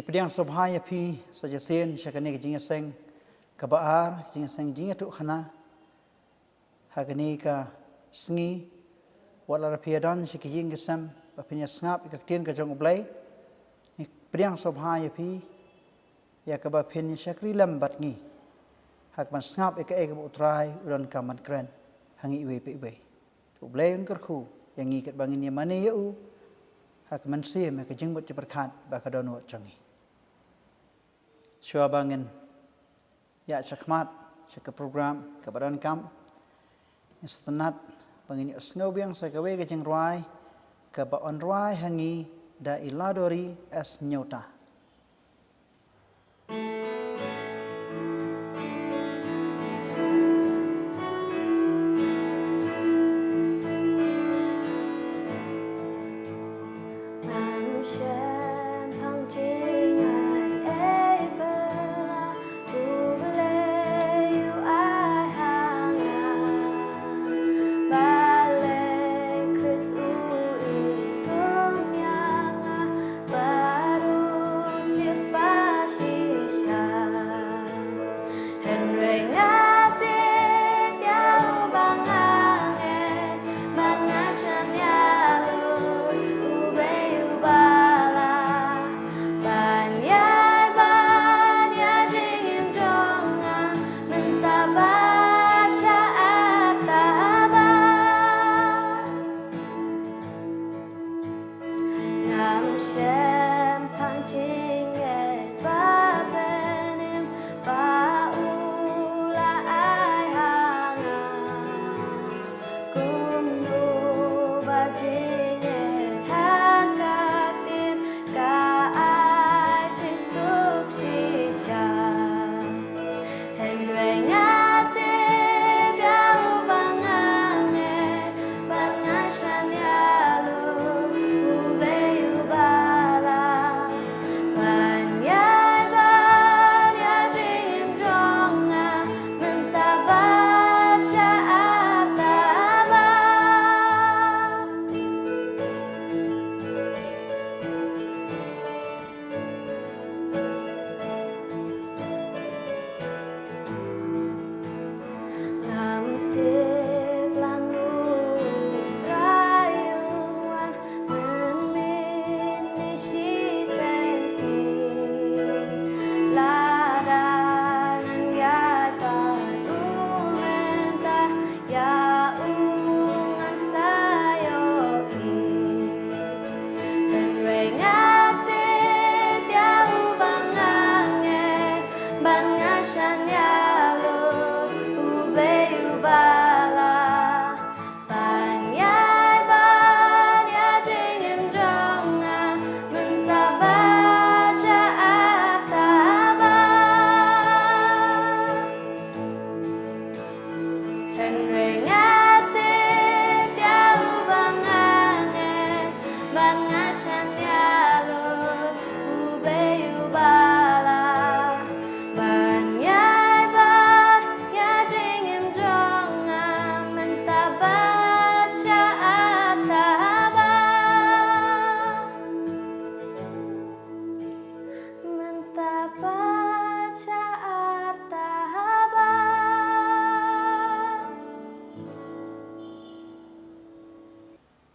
Ipediang sobhaya pi sajasen syakane Jingiaseng kabaar Jingiaseng Iathuhkhana hagani ka sngi wala rapiadan syaki Jingiasem bapinya ngap ikaktin ka jong ublay ipediang sobhaya pi ya ka bapin syakri lambat ngi hak man ngap ika eka utrai udan kaman kren hangi iwe pe iwe ublay un kerku yang ngi kat bangin ya mane yau hak man sim ka jingbut jeperkat bakadonot jangi Syua bangin ya cakmat cak program kebadan kam istanat bangin snowbiang sakawe ke jeng ruai ke ba on ruai hangi da iladori as Hynniewta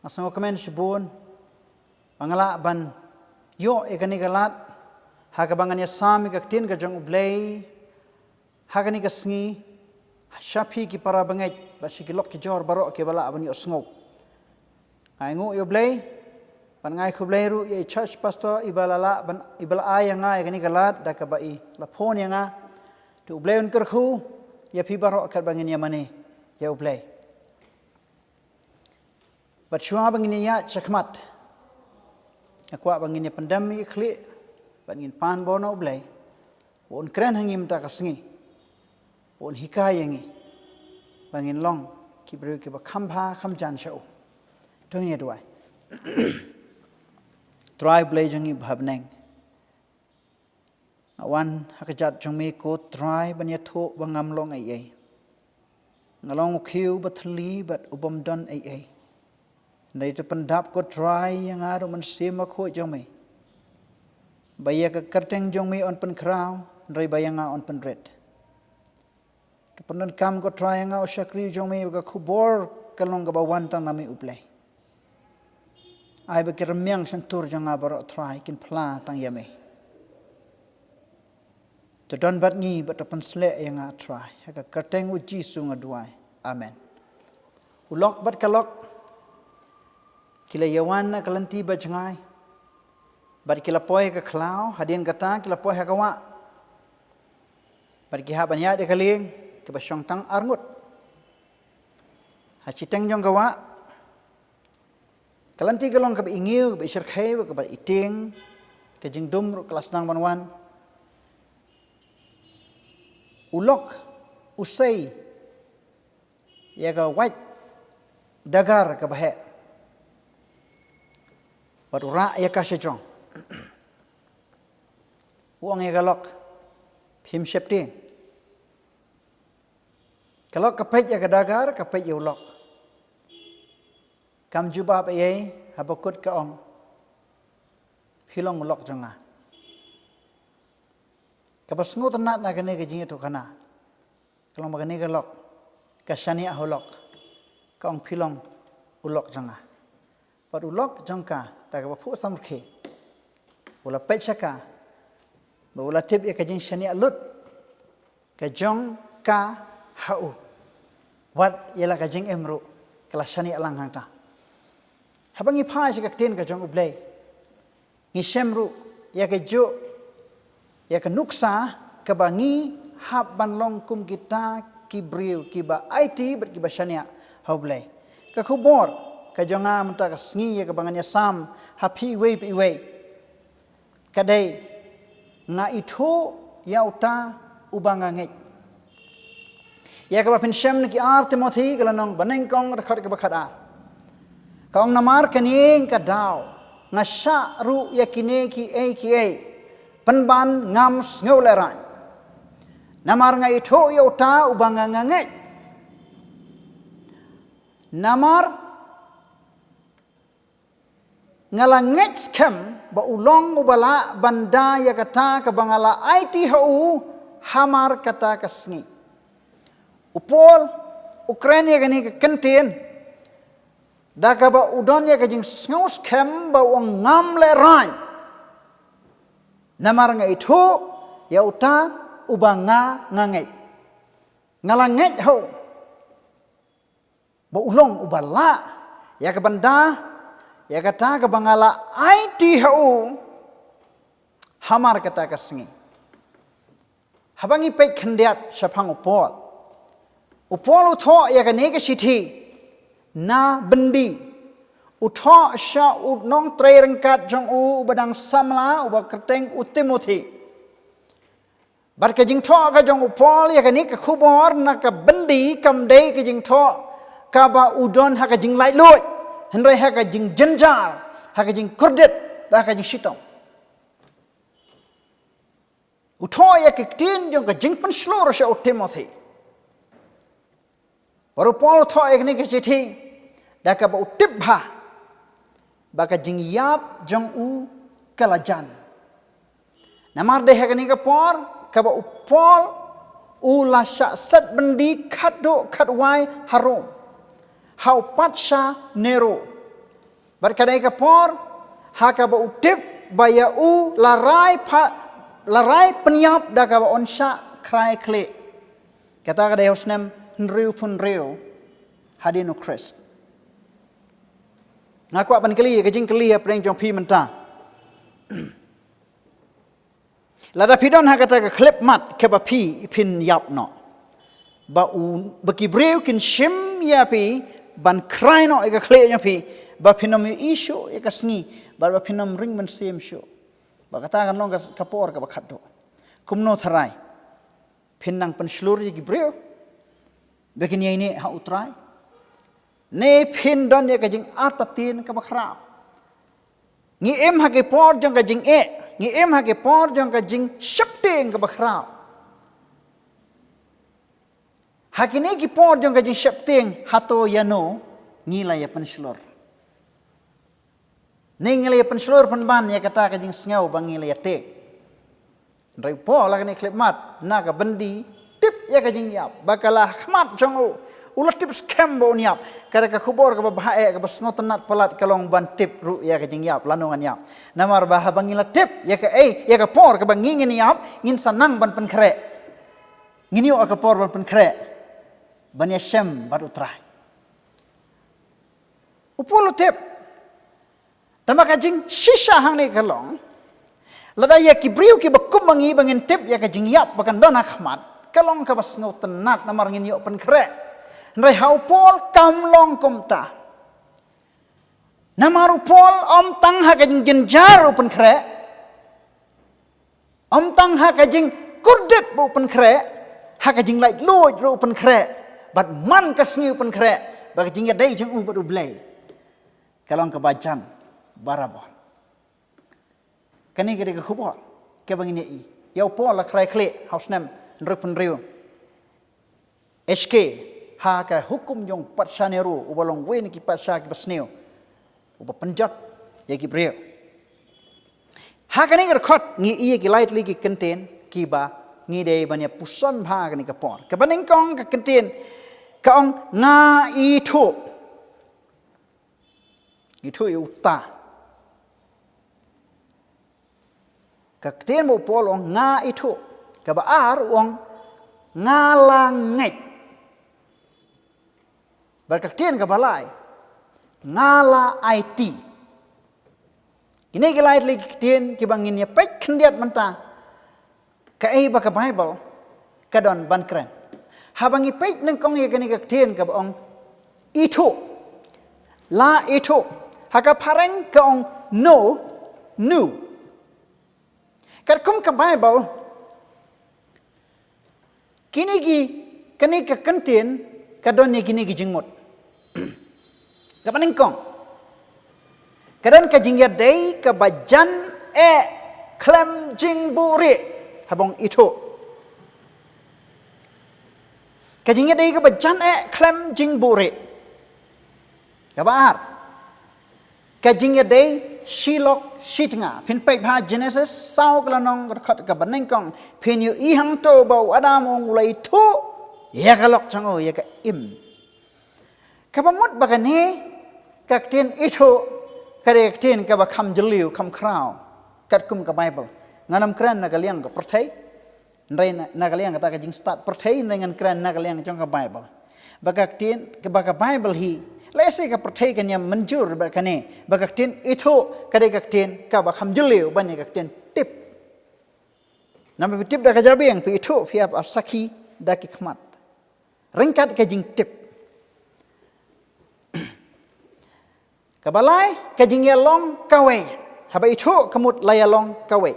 Asal komen sebun, bangala ban yo ekani galat, hakabangan ya sami kaktin kajang ublay, hakani kasngi, syapi ki para bangait, basi kilok ki jor barok ki bala ban yo sngop. Aingu yo ublay, ban ngai kublay ru ya church pastor ibalala ban ibala ayang ngai ekani galat, dakabai lapon yang nga, tu ublay un kerku, ya pi barok kat bangin ya mane, ya ublay. Bersyua bangin ya cakmat, aku bangin ya pandemi klik, bangin pan bono ublay, bon keren hangi minta kasngi, bon hikay yangi, bangin long kibru kiba khampa khamjan syau, tu ini dua, try ublay jangi bhabneng, awan hakajat jangi ko try banyatho bangam long ay, ngalong kiu batli bat ubam don ay. Na itu pendap ko try yang ada manusia makhluk jami. Baya ka Kharbteng jong mi on pen krau, nrai bayanga on pen red. Tepenan kam ko try nga o syakri jong mi ka khubor kalong ka bawan tang nami uplay. Ai ba kirmyang sentur jang abaro try kin pla tang yame. To don bat ngi bat pen sle yang a try. Ka Kharbteng u Jisu ngaduai. Amen. Ulok bat kalok kila yawan na kalanti ba jangai. Bat kila poy ka klau hadin kata kila poy ka wa. Bat ki ha banya de kaling ke ba syong tang arngut. Ha chiteng jong ka wa. Kalanti kalong ka ba ingiu ba isir khai ka ba iting ke jing dum ru kelas nang banwan. Ulok usai ya ka white dagar ka bahe badura ya ka sejong uang ya galok phim shepting kalok kapet ya ka dagar kapet ya ulok kam jubab ye habakut ka ong philong ulok jonga kapasngu tanat na kene ke Jingiaseng kalong magani galok kasani aholok kaong philong ulok janga pad ulok jangka ta ka phu samkhe ula pechaka ba ula tip ya ka jing shani alut ka jong ka hau wat yela ka jing emru kala shani alang hangta habangi pha shi ka ten ka jong ublay ngi shemru ya ka jo ya ka nuksa ka bangi hab ban long kum kita kibriu kiba IT bet kiba shania haublay ka khubor ka jonga menta ka sngi ya ka banganya sam happy way pi way kadai nga Ithuh Uta Uba Ngeit ya ka pin shem ki ar Timothi kalanong baneng kong rakhat ka bakhada kaong namar kaning ka daw nga sha ru ya kine ki penban ngam ngeulerai namar nga Ithuh Uta Uba Ngeit namar ngalangit skem ba ulong ubala banda ya kata ka bangala Iathuh hamar kata kasngi upol Ukraine gani ka kenten da ka ba udon ya ka jing sngus skem ba ong ngam le rai namar nga Ithuh Uta Uba Ngeit ngalangit ho ba ulong ubala ya ka banda ya kata ka bangala Iathuh hamar kata kasngi habangi pe khandiat syapang upol utho ya ka nega sithi na bendi utho sya nong tre rengkat jong u badang samla uba Kharbteng Timothi bar ka jing tho ka jong upol ya ka ni ka khubor na ka bendi kam dei ka jing tho ka ba udon ha ka jing lai loi henry ha ka jing jenjar ha ka jing kurdet ba ka jing shitong utho ya ka tin jong ka jing pen slor sha Timothi baru pol utho ya ni ka chithi da ka ba utip ba ka jing yap jong u kalajan namar de ha ka ni ka por ka ba upol ula sha sat bendi khat wai harom hau patsha nero berkadai ka por ha ka ba utip baya u larai penyap da ka ba onsha krai kle kata ka deus nem nriu pun riu hadinu Christ ngaku apan kali ka jing kali apreng jong pi menta lada pidon ha kata ka klip mat ke ba pi pin yap no ba u baki breu kin shim ya pi ban krai no ka kle ya pi ba pinom issue ya ka sngi ba pinom ring man sim show ba kata kan long ka por ka ba khatdo kumno tharai pinnang pen slur ya ki breu bekin ye ni ha utrai ne pin don ya ka jing atatin ka ba khra ngi em ha ke por jong ka jing ngi em ha ke por jong ka jing shapting ka ba khra hakini ki por jong ka jing shapting hato yano ngila ya penslor Ningli penseluruh penban ya kata ka jing sngau bangili ate. Rai po la kani klip mat na ka bendi tip ya ka jing yap bakalah khmat jongo ulat tip skembo niap kada ka khubor ka bahae ka basngot nat palat kalong ban tip ru ya ka jing yap lanungan yap namar bah bangila tip ya ka ya ka por ka bangingin yap ngin sanang ban pen kre nginiu ka por ban pen kre ban ya shem bad utrai upolo tip Tama kajing shisha hang ni kalong. Lada ya ki briu ki bakum mangi bangin tip ya kajing yap bakan don akhmat. Kalong ka bas ngau tenat namar ngin yo pen kre. Nrai hau pol kam long kum ta. Namaru pol om tang ha kajing genjar pen kre. Om tang ha kajing kurdet bu pen kre. Ha kajing lait loj ru pen kre. Bat man kasngi pen kre. Ba kajing ya dai jeng u badu blai. Kalong ka bajan barabor. Kani kede ke khubor ke bangini i. Yau po la krai kle haus nem nrupun riu. SK ha ka hukum jong patsaneru ubalong wen ki patsa ki basneu. Uba penjat ya ki brio. Ha kani ke khot ngi i ki light li ki contain ki ba ngi dei banya puson bha kani ka por. Ka baning kong ka contain ka ong nga Ithuh. Ithuh Uta. Kakten mo pol ong nga Ithuh kabaar ong ngalang Ngeit berkakten kabalai ngala IT kini kelait lagi kakten kibangin ya pek kendiat menta kai baka Bible kadon bankren habangi pek nengkong ya kini kakten kabong Ithuh la Ithuh haka pareng ka ong no nu kat kum ka Bible kini ka kantin kadon ni kini gi jingmot ka paningkong kadon ka jingya dei ka bajan klem jingburi habong Ithuh ka jingya dei ka bajan klem jingburi ka baar ka jingya dei Shilok Shitinga pin pek bha Genesis sau kalanong khat ka banengkong pin yu I hang to bau Adam ong ulai thu ya kalok chango ya ka im ka pamut bagane ka ten Ithuh ka re ten ka ba kham jeliu kham krau kat kum ka Bible nganam kran na kaliang ka perthai ndai na kaliang ka jing start perthai ngan kran na kaliang jong ka Bible baka ten ka baka Bible hi lese ka perthai kan yang menjur bakane bakaktin Ithuh kade kaktin ka bakham jeliu bani kaktin tip nambe tip da ka jabe yang pi Ithuh fiap asaki da ki khmat ringkat ka jing tip kabalai ka jing yalong kawe haba Ithuh kamut layalong kawe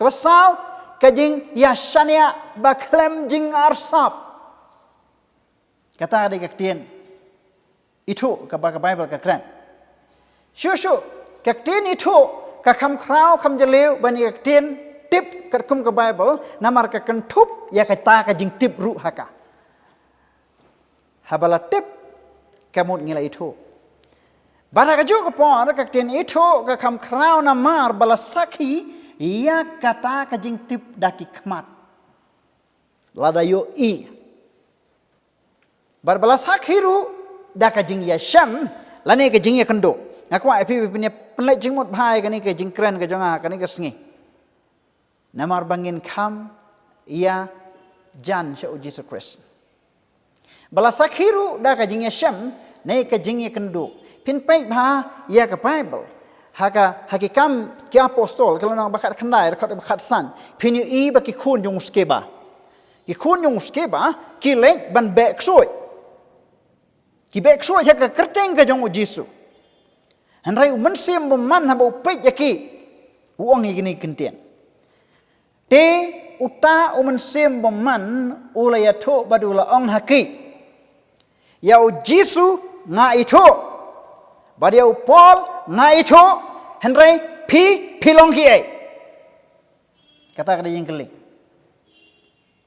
kabasau ka jing yashania baklem jing arsap kata ade kaktin Ithuh ka baka Bible ka kran. Shushu kaktin Ithuh ka kham krau kham jelew bani kaktin tip kat kum ka Bible namar ka kentup ya ka ta ka jing tip ru haka. Habala tip kamut ngila Ithuh. Bada ka ju ka por kaktin Ithuh ka kham krau namar bala sakhi ya kata ka jing tip daki khmat. Lada yo I. Bar bala sakhi ru da ka jing ya sham lani ka jing ya kendo ngakwa api punya penlai jing mot bhai kani ka jing kran ka jonga kani ka sngi namar bangin kham ya jan sha Jesus Christ bala sakhiru da ka jing ya sham nei ka jing ya kendo pin pai bha ya ka Bible haka hakikam ki apostol kalau nang bakat khandai rekat bakat san pin yu I ba ki khun jong skeba ki lek ban bek soi ki bek so ya ka kerteng ka jong Jesu hanrai mensim man ha bau pe yaki uang igini kentian te uta mensim man ula Iathuh badula ong haki ya Jesu nga Ithuh badia Paul nga Ithuh hanrai pilong ki ai kata kada yang kali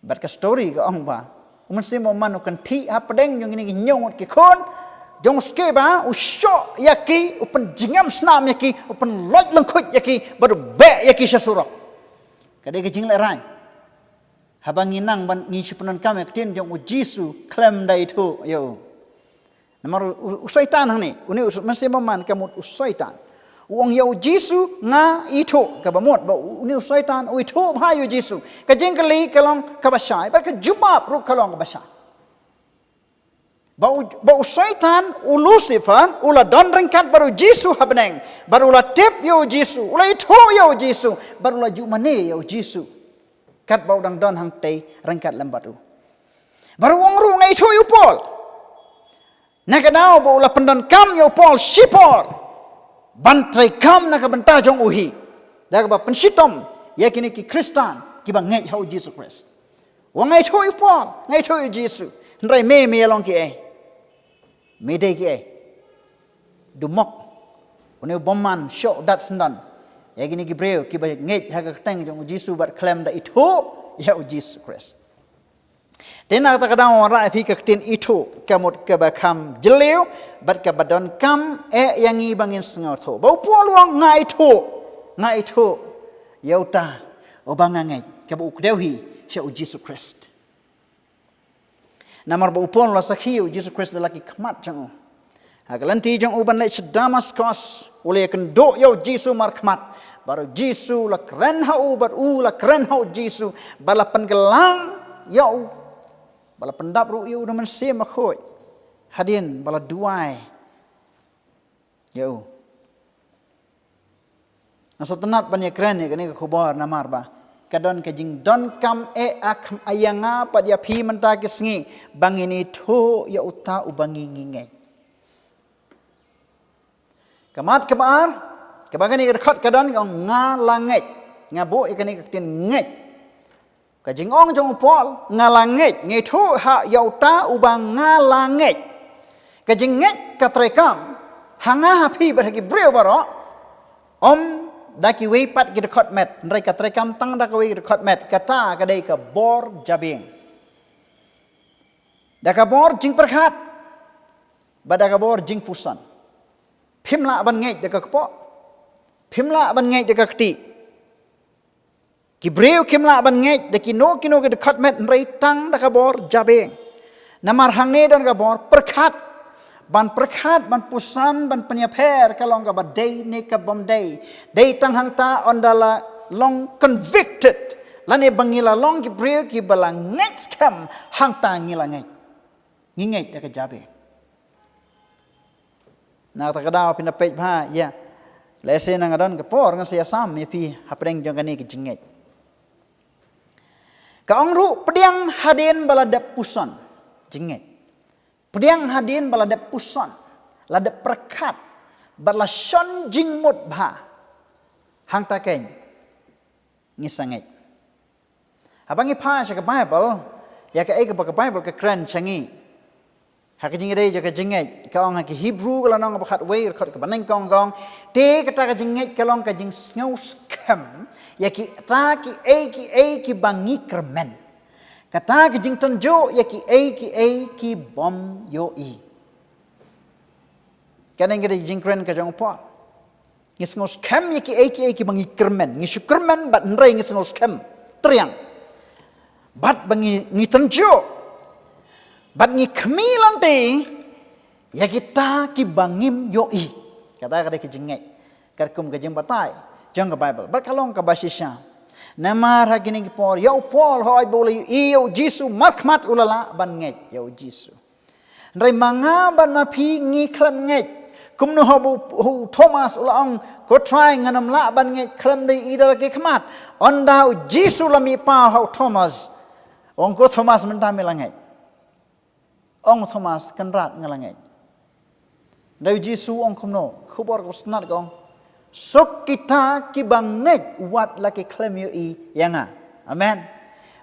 bat ka story ka ong ba Umansim man kan thi ha padeng yung ini nyong ki khon jong skeba usyo yaki upen jingam snam yaki upen loj lengkut yaki baru be yaki sasurok kadai ke jing lerai habang inang ban ngi sipunan kam yaktin jong ujisu klem dai itu yo namar usaitan hang ni uni masih maman kamut usaitan uang yo jisu nga itu kabamot ba uni usaitan u itu ha yo jisu ka jing kali kalong kabasai ba ka jubab ru kalong kabasai Bau syaitan u Lucifer ula don rengkat baru Jisu habneng baru ula tip yo Jisu ula itu yo Jisu baru ula jumane yo Jisu kat bau dang don hang tei rengkat lembat u baru wong ru ngai itu yo Paul nakadau bau ula pendon kam yo Paul sipor bantrai kam nak benta jong uhi dak ba pensitom yakini ki Kristan ki bang ngai hau Jisu Christ wong ngai itu yo Paul ngai itu yo Jisu ndrai me along ki Medai ki dumok une bomman show dat sendan ya gini ki breu ki ba ngeit ha ka teng jong Jisu bat klem da itu ya Jisu Christ tena ta kadang ora pi ka tin itu kamut ka ba kam jeleu bat ka badon kam yangi bangin sengar tho bau poluang ngai itu yauta obang ngai ka bu kdeuhi ya Jisu Christ namar baupon la sakhiu Jesus Christ laki khmat jang agalanti jang uban le Damascus ule kan do yo Jisu mar khmat baru Jisu la kren ha ubat la kren ha Jisu balapan gelang yo bala pendap ru yo man se makhoi hadin bala duai yo nasotenat ban ye kren ye kani khubar namar ba kadon kajing don kam akam ayanga padia pi menta kisngi bangini tho ya uta ubangi ngeit kamat kabar kabagani rekhot kadon ngong ngalanget ngabo ikani katin ngeit kajing ong jong pol ngalanget ngei tho ha ya uta ubang ngalanget kajing ngeit katrekam hanga pi berhagi breu baro daki wei pat kita khot met ndrai ka trekam tang dak wei kita khot met kata kadai ka bor jabeng daka bor jing perkhat badaka bor jing pusan phimla ban ngei daka kpo phimla ban ngei daka kti ki breu khimla ban ngei daki no kino kita khot met ndrai tang daka bor jabeng namar hang ne don ka bor perkhat ban perkhat ban pusan ban penyaper kalong ka badai ne ka bom dai tang hang ta ondala long convicted lane bangila long ki breu ki balang next cam hang ta ngila ngai da ka jabe na ta ka daw pina pej bha ya lese na ngadon ka por ngan sia sam mi pi hapreng jong kani ki jingai ka ong ru pediang hadin baladap pusan jingai Pediang hadin baladap pusan, ladap perkat, balason jing mut bha, hang takeng, ngisangai. Abang ipa sa Bible, ya ka eka ka Bible ka kran changi. Hak jing ide ja ka jingai, ka ong ki Hebrew ka lanong bakhat way ka baneng kong te kata ka jingai ka long ka jing snow scam, ya ki ta ki bangi kermen. Kata ke jing tenjo ya ki ki bom yo i. Kadang kita jing kren ka jong pa. Ngis ngos kem ya ki bangi kermen. Ngis kermen bat ndrai ngis ngos kem. Triang. Bat bangi ngi tenjo. Bat ngi kemilang te ya kita ki bangim yo i. Kata kada ke jingai. Karkum ka jing batai. Jong ka Bible. Bat kalong ka basisya. Namar hagini ki por ya Paul hoy bole iyo Jisu markhmat ulala ban ngeit ya Jisu ndrai manga ban ma phi ngi khlam ngeit kumnu hu Thomas ulang ko try nganam la ban ngeit khlam dei ida ki khmat onda Jisu lami pa hu Thomas ong ko Thomas menta melangai ong Thomas kanrat ngalangai ndai Jisu ong kumno khubor ko snat gong sok kita ki bangnet wat laki claim yo i yanga amen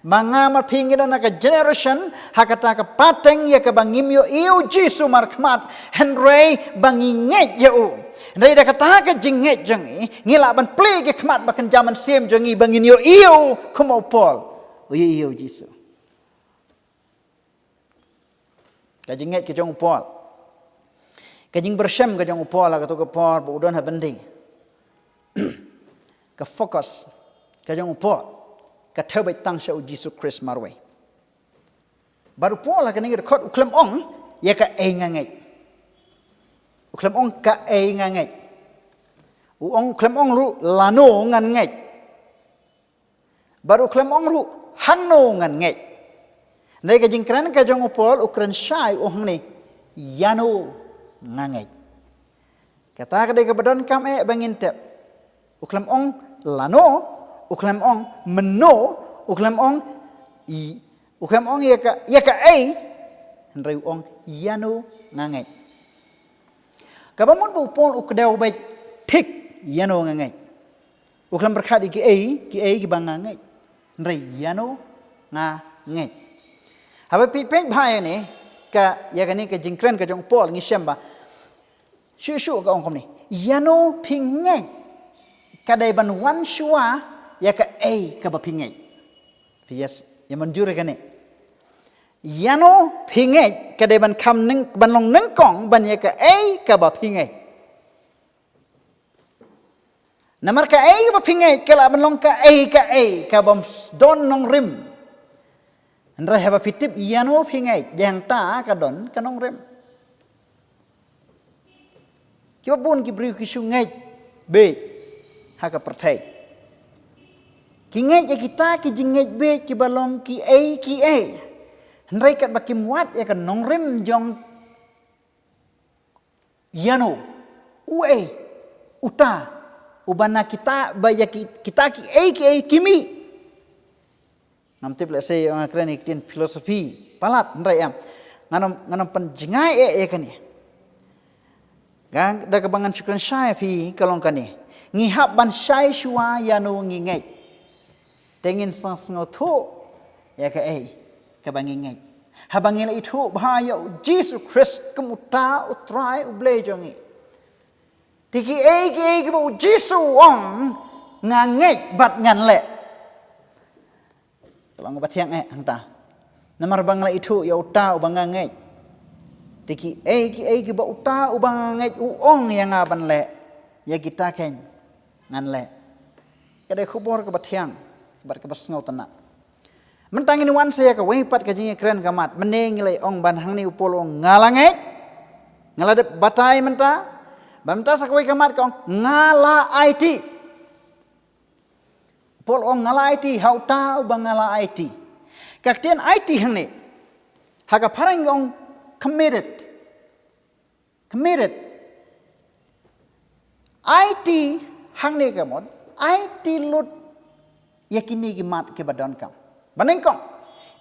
manga mar pingida na ka generation hakata ka pateng ya ka bangim yo iu Jisu markhmat henrei banginget yo ndai da kata ka jinget jangi ngila ban ple ki khmat bakan jaman sem jangi bangin yo iu kumo Paul o iu Jisu ka jinget ki jong Paul Kajing bersem kajang upor lah katu kepor budon habendi. Ka fokus kajang upor ka terbai tang sha Jesus Christ marway. Baru upor lah kani kot uklem ong ya ka ngangai. Uklem ong ka ngangai. Uklem ong ru lano ngan ngai. Baru uklem ong ru hanno ngan ngai. Nai kajing kran kajang upor ukran syai ong ni yano ngangai. Kata kadai kabadon kam bangin tep. Uklam ong lano, uklam ong meno, uklam ong yaka henrai ong yano ngangai. Kabamut bu pol ukdau baik tik yano ngangai. Uklam berkat ki bang ngangai. Henrai yano ngangai. Haba pipeng bhai ni ka yakani ka jingkren ka jong pol ngi shamba. Shu ka ong kom ni. Yano pingai. Kadai ban wan shua ya ka ka ba pingai. Yes, ya manjur ka ni. Yano pingai kadai ban kam neng ban long neng kong ban ya ka ba pingai. Namar ka ba pingai kala ban long ka bam don nong rim. Andra haba pitip yano pingai jang ta ka don ka nong rim. Kiwa pun ki beri ki sungai be haka pertai. Ki ngai ya kita ki jingai be ki balong ki Hendrai kat baki muat ya kan nongrim jong yano uta ubana kita baya kita ki kimi. Nam tip let's say orang keren ikin filosofi palat hendrai am nganam penjingai kan ni. Gang da kebangan syukran syai pi kalong kani ngihap ban syai shua yano ngingait tengin sang sengotu ya ka kabangi ngai habangila Ithuh bahaya Jesus Christ kemuta utrai uble jongi tiki ki bu Jesus ong ngangai bat ngan le kalong batiang hangta namar bangla Ithuh ya uta ubang ngai tiki ki ba uta ubang ngai uong yang aban le ya kita ken ngan le kadai khubor ke batiang bat ke basngau tana mentangin wan saya ka wepat ka jingi keren kamat meneng le ong ban hang ni upol ong ngalangai ngaladep batai menta bamta sakwe kamat ka ong ngala IT pol ong ngala IT hauta ubang ngala IT kaktian IT hang ni haga parang ong committed IT hang ni kamot IT lut yakini ki mat ke badan kam baning kam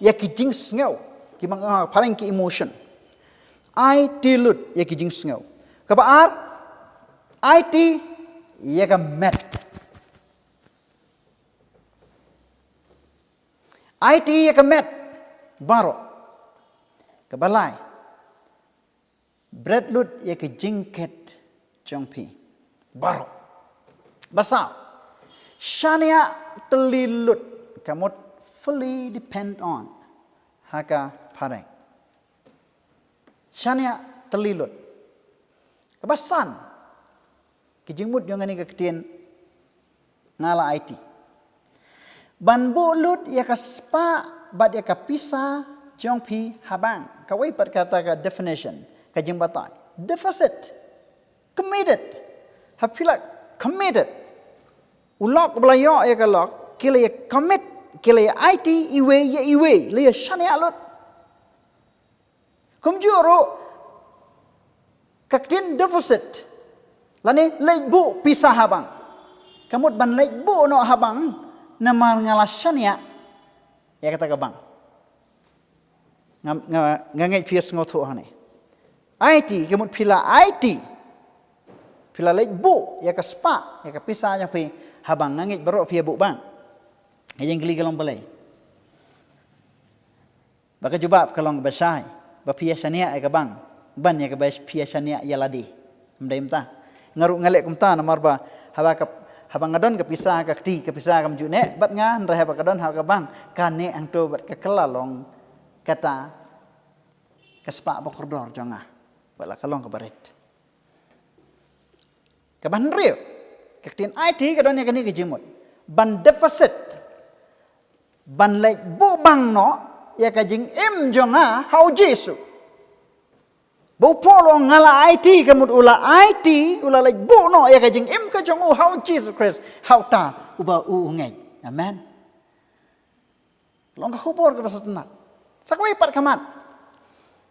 yaki jing sngew ki bang paling ki emotion IT lut yaki jing sngew ka baar IT yaka met IT yaka met baro ka balai bread lut yaki jingket jongpi baro basa shania telilut kamot fully depend on haka pareng shania telilut kabasan kijingmut yang ani kaktian ngala IT banbu lut ya kaspa bad ya kapisa jongpi habang kawai pat kata ka definition kajing batai deficit committed hafilak committed ulok belayo ya kalok kila ya commit kila ya IT iwe le ya shani alut kumjuro kaktin deficit lani leibu pisah habang kamut ban leibu no habang namar ngala shania ya kata kabang ngangai pias ngotu hane IT kamut pila IT pila leibu ya ka spa ya ka pisah nya pi habang ngangit berok pia bu bang yang geli kalong balai baka jubab kalong basai ba pia sania ai ka bang ban ya ka bas pia sania ya ladi mdai mta ngaru ngalek kumta namar ba habang ngadon ka pisah ka ti ka pisah kam june bat ngan ra ha ka don ha ka bang kane ang to bat ka kelalong kata ka spa ba kordor jonga bala kalong ka baret ban rio kaktin IT ka don ya kani ke jimut ban deficit ban lek bu bang no ya ka jing im jonga hau Jesu bu polo ngala IT kamut ula IT ula lek bu no ya ka jing im ka jong hau Jesus Christ hau ta uba ngei amen long ka khubor ka pasatna sakwai pat kamat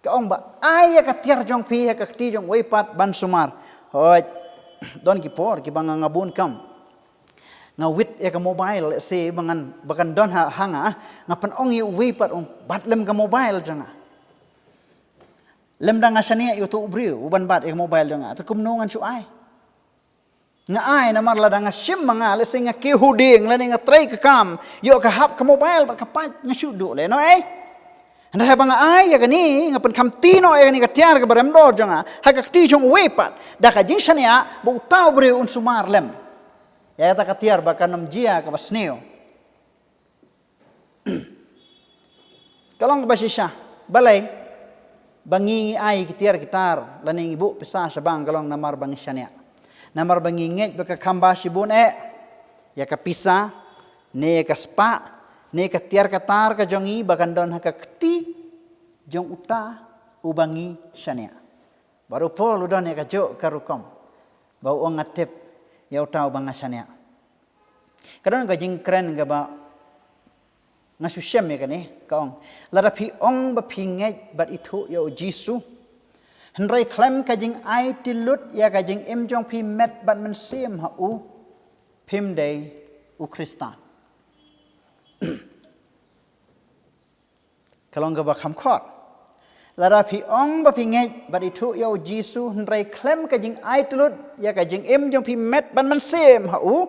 ka ong ba ai ya ka tiar jong pi ya ka ti jong wei pat ban sumar hoi don ki por ki bang ngabun kam ngawit ya ka mobile se bangan bakan don hanga ngapan ong yu wi pat ong batlem ka mobile janga lem dang asania yu tu briu uban bat ya mobile janga ta kumnongan su ai nga ai na mar la dang sim manga le singa ke huding le nga trai ka kam yo ka hap ka mobile ba ka pa nga su do le no Anda bang ai ya kani ngapan kam tino ya kani ka tiar ka barem do janga ha ka ti jong we pat da ka jing shania bu tau bre un sumar lem ya ta ka tiar ba kanam jia ka basneo kalong ba sisha balai bangi ai ki tiar gitar laning ibu pisa sabang kalong namar bang shania namar bangi ngeit ba ka kamba sibun ya ka pisa ne ka spa ne ka tiar katar ka jongi bakan don haka kti jong uta ubangi shania baru pol udon ya ka jo karukom bau ong atep ya uta ubanga shania kadon ka jing kren ga ba ngasusyam ya kani ka ong lara phi ong ba phi ngei bat Ithuh ya Jesu hendrai klem ka jing ai tilut ya ka jing em jong phi met bat men sim ha u phim dei u Kristan kalong ka ba kham khot lara phi ong ba phi ngei ba Ithuh ya Jesu hnrai klem ka jing ai tulut ya ka jing em jong phi met ban man sem ha u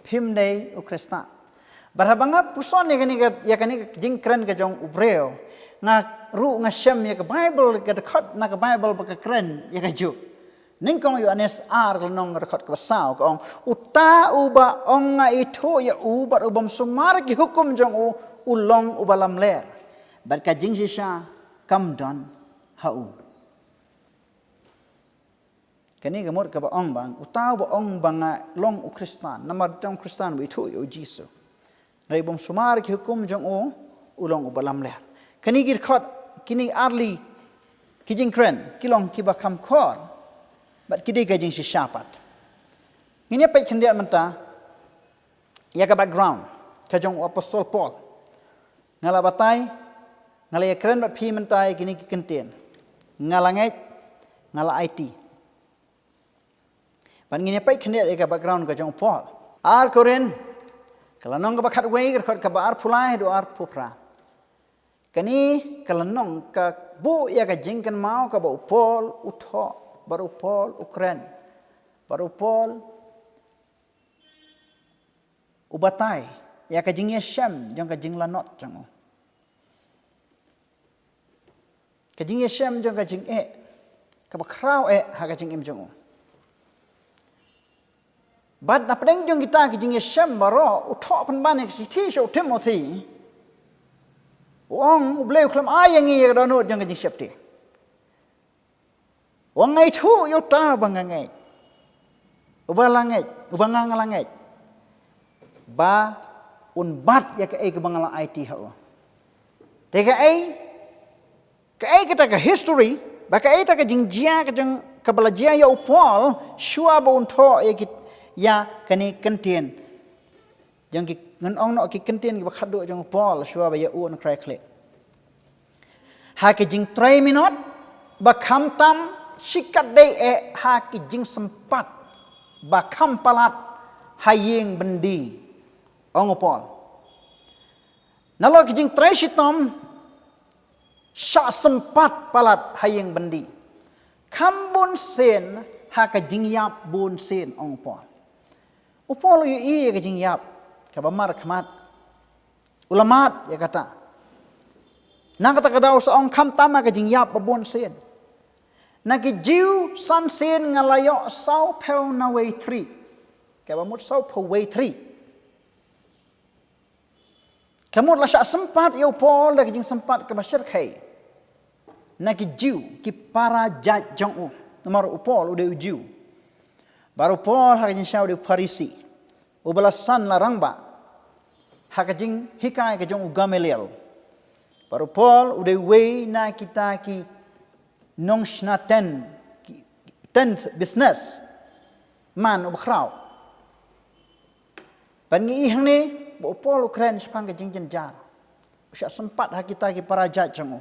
phim nei u Krista barabanga puson ya kani jing kren ka jong ubreo nga ru nga shem ya ka Bible ka khot na ka Bible ba ka kren ya ka ju ning kong yu anes ar nong rekod ka sao ka ong uta uba ong nga Ithuh ya uba ubam sumar ki hukum jong ulong ubalam ler bat ka jing sisha kam don hau kani gamor ka ba ong bang uta uba ong banga long u Kristan namar jong Kristan bu Ithuh ya Jesu rai bom sumar ki hukum jong ulong ubalam ler kani gir khot kini arli ki jing kren kilong ki ba kam khor bat kidi ka jing sishapat ngini pa kendiat menta ya ka background ka jong apostol Paul ngala batai ngala ya keren bat phi mentai kini ki kentien ngala ngeit ngala IT ban ngini pa kendiat ya ka background ka jong Paul ar koren kala nong ka bakhat wei ka ba ar phulai do ar phupra kani kala nong ka bu ya ka jing kan mau ka ba Paul utho baru Paul Ukraine baru Paul ubatai ya ka Jingiaseng jong ka jing lanot jong ka Jingiaseng jong ka jing ka ba krau ha ka jing im jong bad na pedeng jong kita ka Jingiaseng baro utho pan ban ki ti sho Timothi wong bleu klam ayang ye ka donut jong ka jing septi wang Ithuh yo ta bang Ngeit Wallang ubanga ngalangai ba un bat ya ka bangala IT ha te ka kita ka history ba ka ta ka jingjia ka jang ka balajia ya Paul shua ba un tho ya kani kentien jang ki ngan ong no ki kentien ki ba khadu jang Paul shua ba ya un krai khle ha ka jing 3 minute ba kham tam sikat dei ha ki jing sempat ba kham palat hayeng bendi ong Paul nalo ki jing 3 sitom sya sempat palat hayeng bendi kham bun sen ha ka jing yap bun sen ong Paul Paul yu ka jing yap ka ba mar khamat ulamat ya kata nang kata ka daw sa ong kham tama ka jing yap ba bun sen nagi jiu san sen ngalayo sau peu na way 3 kaya mut sau peu way 3 kamu la sya sempat yo Paul lagi jing sempat ke basyar kai nagi jiu ki para jaj jong nomor Paul udah jiu Baru Paul hakajing syau di Farisi. Ubalasan larang ba. Hakajing hikai kajong ugamelial. Baru Paul udah way na kita ki nong shnaten business man ubkrau. Pangi ihang ni bo Paul Ukraine sepang kajing jenjar. Usah sempat hak kita ki parajat jangu.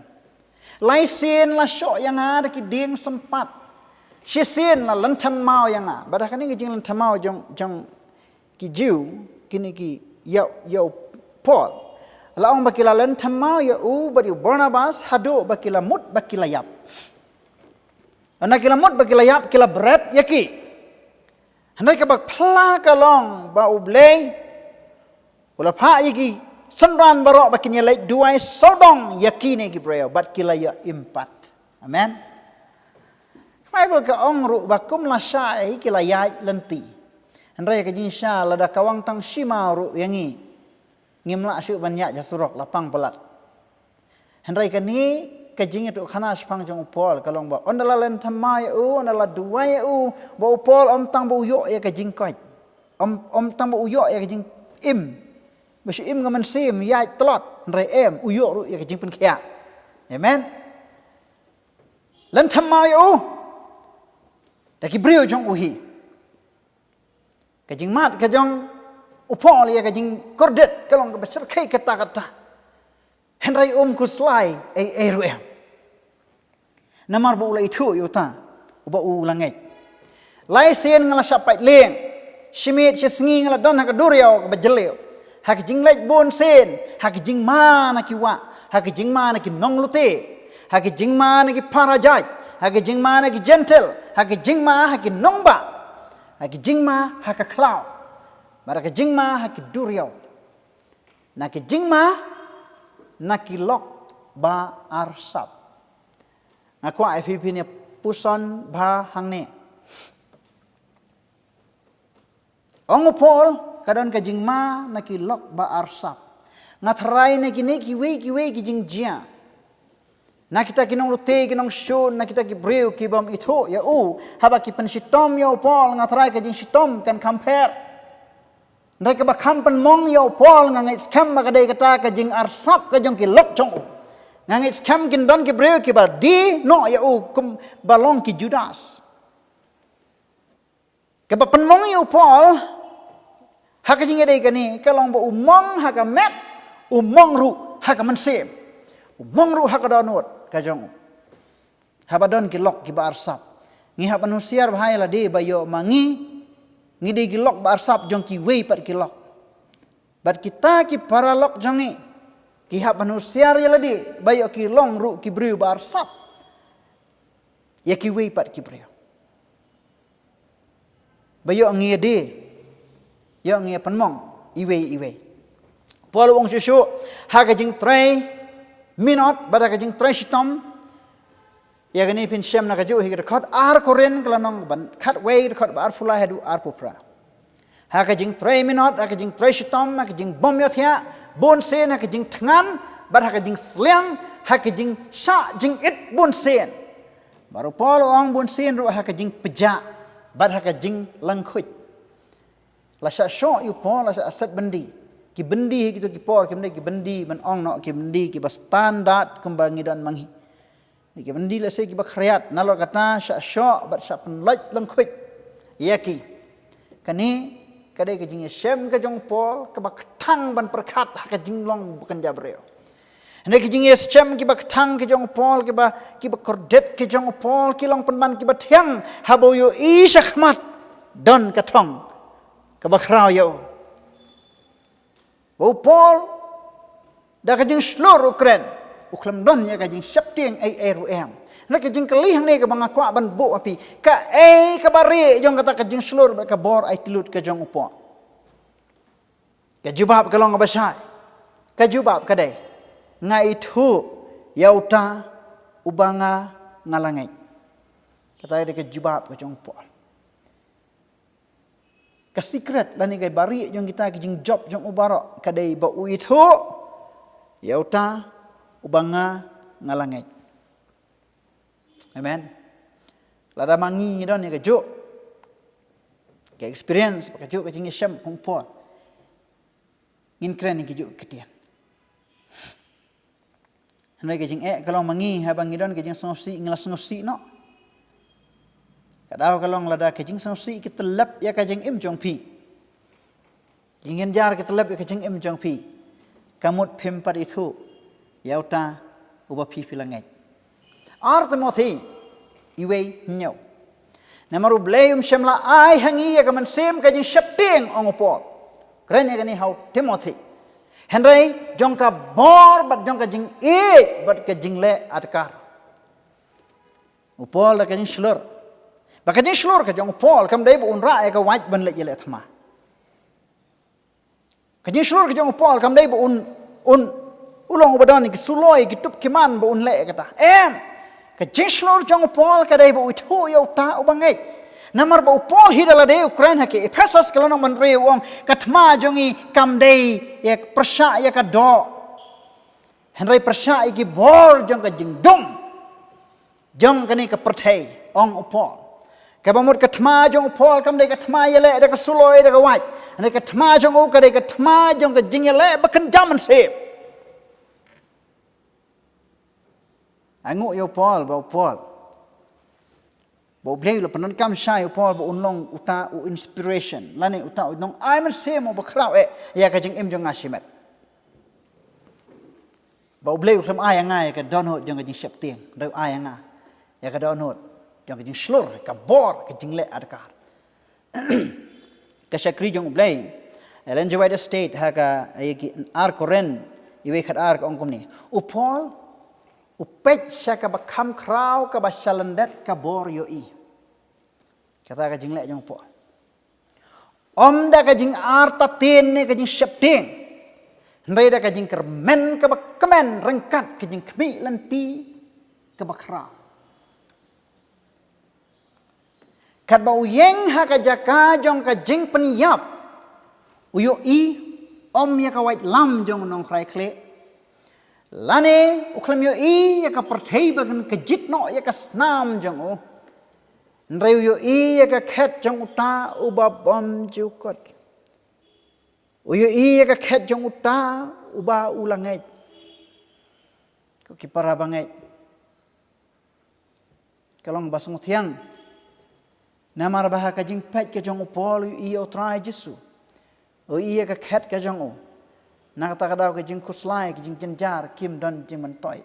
Laisin la syok yang ada ki ding sempat. Syesin la lentam mau yang ada. Badah kan ni kajing lentam mau jong ki jiu kini ki yau Paul. Laong bakila lentam mau ya badi Barnabas hado bakila mut bakila yap. Anak kila mut bakila yap kila berat yaki. Hendak bak pla kalong ba ublay. Ula pa yaki senran barok bakinya lek duai sodong yakini ki prayo bat kila ya impat. Amen. Bible ka ongru bakum la syai kila ya lenti. Hendak ka jinsya lada kawang tang shimau yangi. Ngimla syuk banyak jasurok lapang pelat. Hendak ka ni kajing itu khana sepang jong Paul kalong ba ondala lentam mai ondala duai ba Paul tang bu yo ya kajing koi. Tang bu yo ya kajing im. Masih im ngaman sim ya telot rai uyo ru ya kajing pun kia. Amen. Lentam mai daki brio jong uhi. Kajing mat kajong Paul ya kajing kordet kalong ka besar kai kata-kata. Henry kuslai ruem. Namar bu ula Ithuh Uta Uba Wallang Ngeit. Lai sen ngala sapai leng. Shimit shengi ngala don hak duriau ka bajeleu. Hak jing lek bon sen, hak jing mana ki wa, hak jing mana ki nong lute, hak jing mana ki parajai, hak jing mana ki gentle, hak jing ma hak nong ba. Hak jing ma hak klau. Baraka jing ma hak duriau. Nak jing ma nak lok ba arsap. Ngaku Philipi ni puson ba hang ni. Ong Paul kadon ka jing ma nak lok ba arsap. Ngatrai ni kini kiwi ki jing jia. Nak kita kinong lute kinong shun nak kita ki breu ki bam Ithuh ya haba ki pensitom ya Paul ngatrai ka jing sitom kan compare. Mereka bakam penmong ya Paul ngangit skam makadai kata ka jing arsap ka jong ki lok jong ngangit skam kin don ki breu ki ba di no ya kum balong ki Judas. Ka ba penmong ya Paul hak jing dei kani kalong ba umong hak met umong ru hak mensem. Umong ru hak donot ka jong. Habadon ki lok ki ba arsap. Ngi hak manusiar bahaya la de ba yo mangi ngide gilok barsap jong ki wei pat kilok. Bat kita ki para lok jongi. Ki hak manusia ya ladi bayo ki long ru ki breu barsap. Ya ki wei pat ki breu. Bayo ngide. Ya ngi penmong iwe. Paul wong susu hak jing tray minot bada jing tray sitom. Ya gani pin syam nak jauh hingga dekat koren kelanong ban kat way dekat bar fulai hadu pupra. Hak jing 3 minut, hak jing 3 sitom, hak jing bom yathia, bon sen hak jing tangan, bar hak jing sliang, hak jing sya jing it bon sen. Baru Paul orang bon sen ru hak jing pejak, bar hak jing langkut. La sya syo yu Paul la sya asat bendi. Ki bendi gitu ki Paul ki bendi man ong no ki bendi ki ba standard kumbangi dan manghi. Ki bendi la se ki bakriat nalo kata sya bat sya penlaj langkut yaki kani kadai ke jing shem ke jong Paul ke baktang ban perkat hak jing long bukan jabreo nek jing shem ki baktang ke jong Paul ki ba kordet ke jong Paul ki long penban ki bathiang habo yo ishakmat don katong ke bakrao yo Paul da ke jing seluruh Ukraine uklam don ya kajing syapting ruem nak kajing kelih ni ke bang aku ban bo api ka ka bari jong kata kajing slur ka bor ai tilut ka jong upo ka jubab kalong ngabasai ka jubab kadai Ngeit Uta Uba ngalangai kata dia ka jubab ka jong upo ka secret lani kai bari jong kita kajing job jong ubarok kadai ba Ithuh Uta Uba ngalangai. Amen. Lada mangi don ya kejuk. ke experience pakajuk ke jing syam kong Paul ngin kren ki juk ketian hanai ke jing kalau mangi habang ngidon ke jing sosi ngelas ngosi no kadau kalong lada ke jing sosi ki telap ya ka jing im jong pi jingin jar ki telap ya ka jing im jong pi kamut phim par Ithuh Uta Uba pi Ngeit Timothi iwe nyau namaru blayum shamla ai hangi ya kaman sem ka jing Kharbteng ong Paul kren ya ni hau Timothi henry jongka bor bat jongka jing bat ka jing le adkar Paul ka jing slur ba ka jing slur ka jong Paul kam dai bu un ra ya ka waj ban le yele thma ka jing slur ka jong Paul kam dai bu un ulong ubadon ki suloi ki tup ki man bu un le kata ka jing slur jong Paul ka dai bu Ithuh Uta Uba Ngeit namar bu Paul hidala de Ukraine ke Ephesus kalon man re wong katma jongi kam dai ya prasha ya ka do henry prasha ki bor jong ka jing dum jong ka ni ka perthai ong Paul ka bamut katma jong Paul kam dai katma yele de ka suloi de ka waj ne katma jong u ka dai katma jong ka jing yele ba kan jaman se angu yo Paul bo blei lo panon kam shai Paul bo unlong uta u inspiration lani uta unong ai man se mo ba khrau ya ka jing im jong asimet bo blei lo ai anga ka don hot jong ka jing Kharbteng do ai anga ya ka don hot jong ka jing slur ka bor ka jing le adkar ka shakri jong blei elen jawai the state ha ka ar koren iwe khat ar ka ongkom ni u Paul upet syaka bakam krau ka basalandat ka bor yoi kata ka jing le jong Paul om da ka jing arta ten ne ka jing Kharbteng ndai da ka jing kermen ka bakmen rengkat ka jing kmi lanti ka bakrau kat ba uyeng ha ka jaka jong ka jing penyap uyoi om ya ka wait lam jong nong krai kle lane uklam yo ya ka perthai bagan ka jitno ya ka snam jang o ndreu yo ya ka khet jang Uta Uba bom jukot yo ya ka khet jang Uta Uba Wallang ko ki para bangai kalong basong thiang namar bah ka jing pet ka jang Paul yo try Jesu o ya ka khet ka jang o nak ta kadau ke jing kuslai ke jing jenjar kim don jing mentoi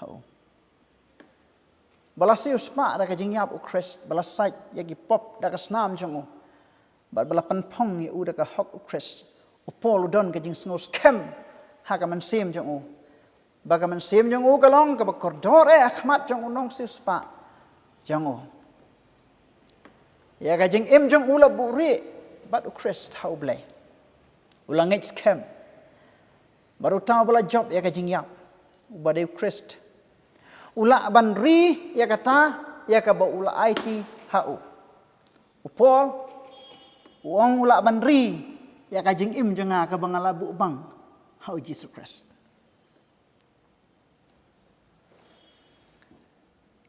hau balasi usma da ke jing yap u Christ balasai ya gi pop da ka snam jong bal balapan pong ya u da ka hok u Christ u Paul don ke jing sngus kem ha ka man sem jong ba ka man sem jong u kalong ka ba kordor akhmat jong nong si uspa jong ya ka jing im jong u la bu re bat u Christ hau blai Wallang Ngeit scam baru tahu bala job ya ka jing yap ubade Christ ula ban ri ya kata ya ka ba ula IT hau Paul wong ula ban ri ya ka jing im jenga ka bangala bu bang hau Jesus Christ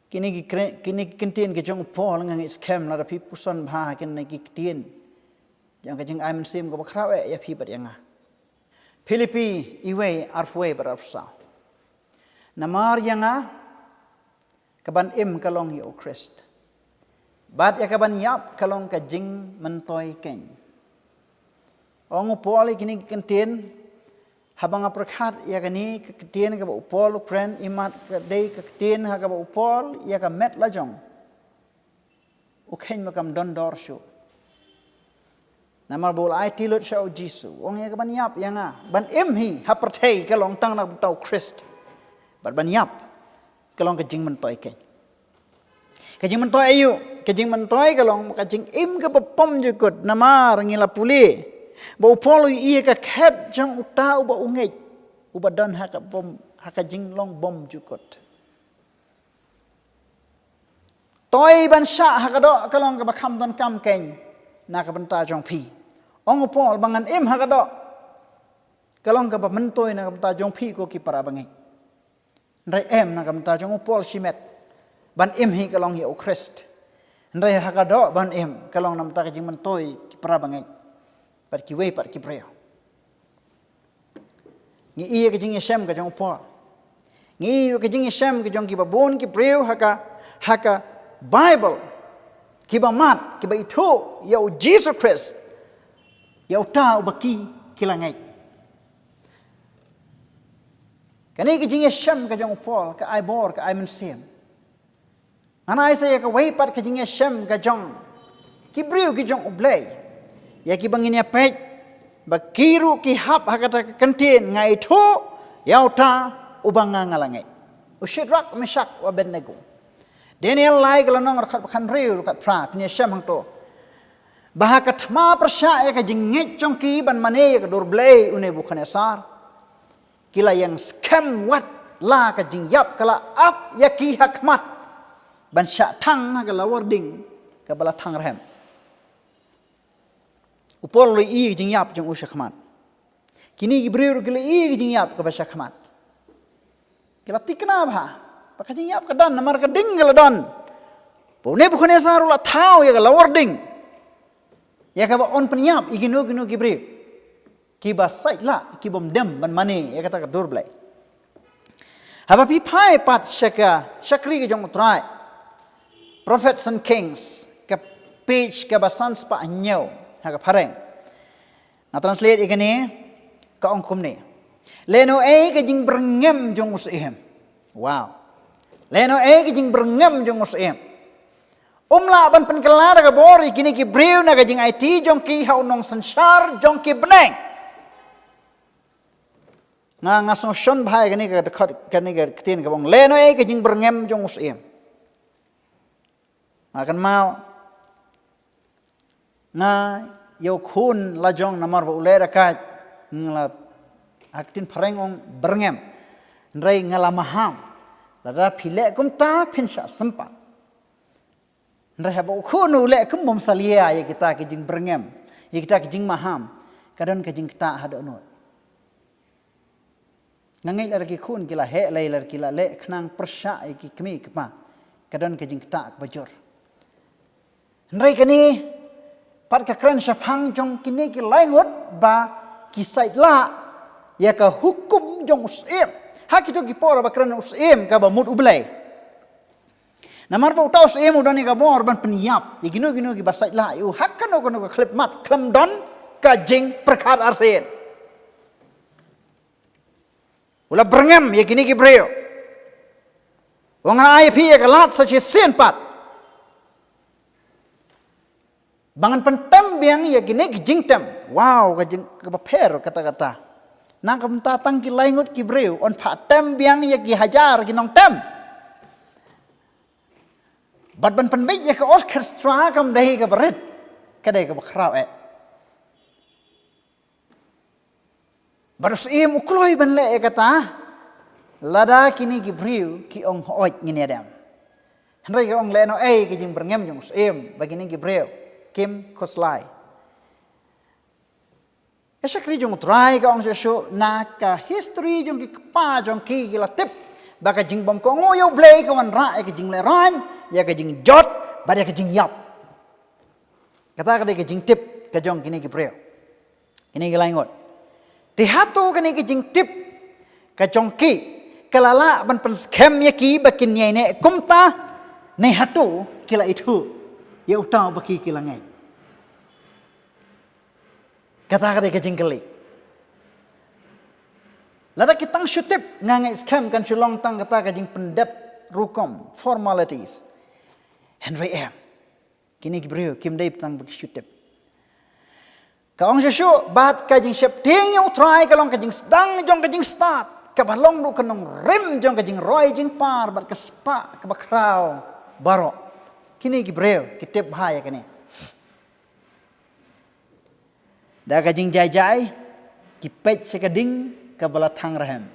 kini kentin ke jong Paul ngang scam la da pi puson bha ken ki tin yang ka jing ai man sim ko bakrau ya pi bat yanga Philipi iwe arfwe barafsa namar yanga kaban im kalong yo Christ bad ya kaban yap kalong ka jing mentoi ken ong Paul kini kentin habang aprakhat ya kani kentin ka Paul friend imat ka dei ka kentin ha ka Paul ya ka met la jong u khen makam don dor shu namar bol ai tilot shau Jesu ong ya ban yap yanga ban im hi ha perthei kalong tang nak tau Christ ban yap kalong ka jing mentoi ken ka jing mentoi ayu ka jing mentoi kalong ka jing im ka pom jukut namar ngila puli bo Paul i ka khet jang Uta Uba Ngeit uba don ha ka bom ha ka jing long bom jukut toi ban sha ha ka do kalong ka bakham don kam ken na ka banta jong pi ong Paul bangan im ha ka do kalong ka ba mentoi na ka banta jong pi ko ki para bangai ndai em na ka banta jong Paul shimet ban im hi kalong hi o Christ Ndai hakado ban kalong nam ta kajing mentoi ki prabangai. Pat ki wei pat ki preo. Ngi iya kajing Yeshem kajong upor. Ngi kajing Yeshem kajong ki babon ki preo haka Bible ki ba mat ki ba Ithuh ya Jesus Christ ya Uta Uba ki langait. Kani kajing Yeshem kajong upor ka ai bor ka ai mensem. Ana ai saya ka wei pat kajing Yeshem kajong ki preo ki jong ublay. Ya ki bangin ya pet bakiru ki hap hakata kantin ngai Ithuh ya Uta Uba ngalangai. Ushidrak Meshach wa Abednego. Daniel lai kalanong Kharbteng riu kat pra pinya Yeshem hang to. Bahakat ma persya ya ka Ngeit jongki ban mane ka durblay Nebuchadnezzar. Kila yang scam wat la ka jingyap kala ap ya ki hakmat ban sya thang ka lawarding ka bala thang rahem. Upol lo i jingyap jong ushakmat. Kini gibreu kila i jingyap ka basakmat. Kila tikna bha. Pakah jingyap ka dan namar ka ding kala dan. Po Nebuchadnezzar la thau ya ka lawarding. Ya ka ba on penyap igino gibreu. Ki ba sai la ki bom dem ban mane ya kata ka durblai. Haba pi pai pat shakri ke jong utrai. Prophets and Kings ka page ka ba sans pa anyau haka pareng. Na translate ikani ka ongkum ni. Leno ka jing berngem jong usihem. Wow. Leno ka jing berngem jong usihem. Umla ban penkelara ka bori kini ki breu na ka jing IT jong ki haunong sansar jong ki beneng. Nga song shon bhai kani ka kani ka tin ka bong leno ka jing berngem jong usihem. Akan mau na yo khun la jong namar ba ulera ka ngala aktin parengong berngem ndrai ngala maham lada phile kum ta phinsha sempat ndrai haba khun ule kum mom salia ya kita ke jing berngem ya kita ke jing maham kadon ke jing ta hada not nangai lar ki khun kila he lai lar kila le khnang persha ki kmi kpa kadon ke jing ta ka bajor ndrai kani pat ka kran syapang jong kini ki laingot ba kisait la ya ka hukum jong usim hak itu ki por ba kran usim ka ba mut ublai namar ba uta usim udani ka bor ban penyap igino ki basait la yu hak kan ka klip mat klam don ka jing perkhat arsen ula berngam ya kini ki breo wong ai pi ya ka lat sa chi sen pat bangan pentem biang ya gini jingtem. Wow, kajing kepaper kata-kata. Nang kemta tang ki laingut ki breu on pa tem biang ya ki hajar ki nong tem. Bad ban penbej ya ke orchestra kam dahi ke berit. Kadai ke bakrau Barus im ukloi ban le kata. Lada kini ki breu ki ong hoit ngini adam. Henry ke ong leno ki jing berngem jong im bagini ki breu. Kim koslai. Esa kri jong try ka ong sesyo na ka history jong ki pa jong ki la tip baka jing bom ko ngoyo blay ka wan ra ka jing le ran ya ka jing jot ba ka jing yap. Kata ka jing tip ka jong kini ki preo. Kini ki laingot. Di hatu kini ki jing tip ka jong ki kalala ban pen scam ya ki bakin nyai ne kumta ne hatu kila Ithuh ya Uta Uba ki langai. Kata ka jingkeli. Lada kitang syutip ngangai scam kan sulong tang kata ka jing pendep rukom formalities. Henry M. Kini kibriu kim dai tang bagi syutip. Ka ong syu bat ka jing syep ting yu try ka long ka jing sedang jong ka jing start ka balong du kanong rim jong ka jing roy jing par bat ka spa ka bakrau baro. Kini kibriu kitip bahaya kani. Da kajing jai kipet sekading kabala thang rahem.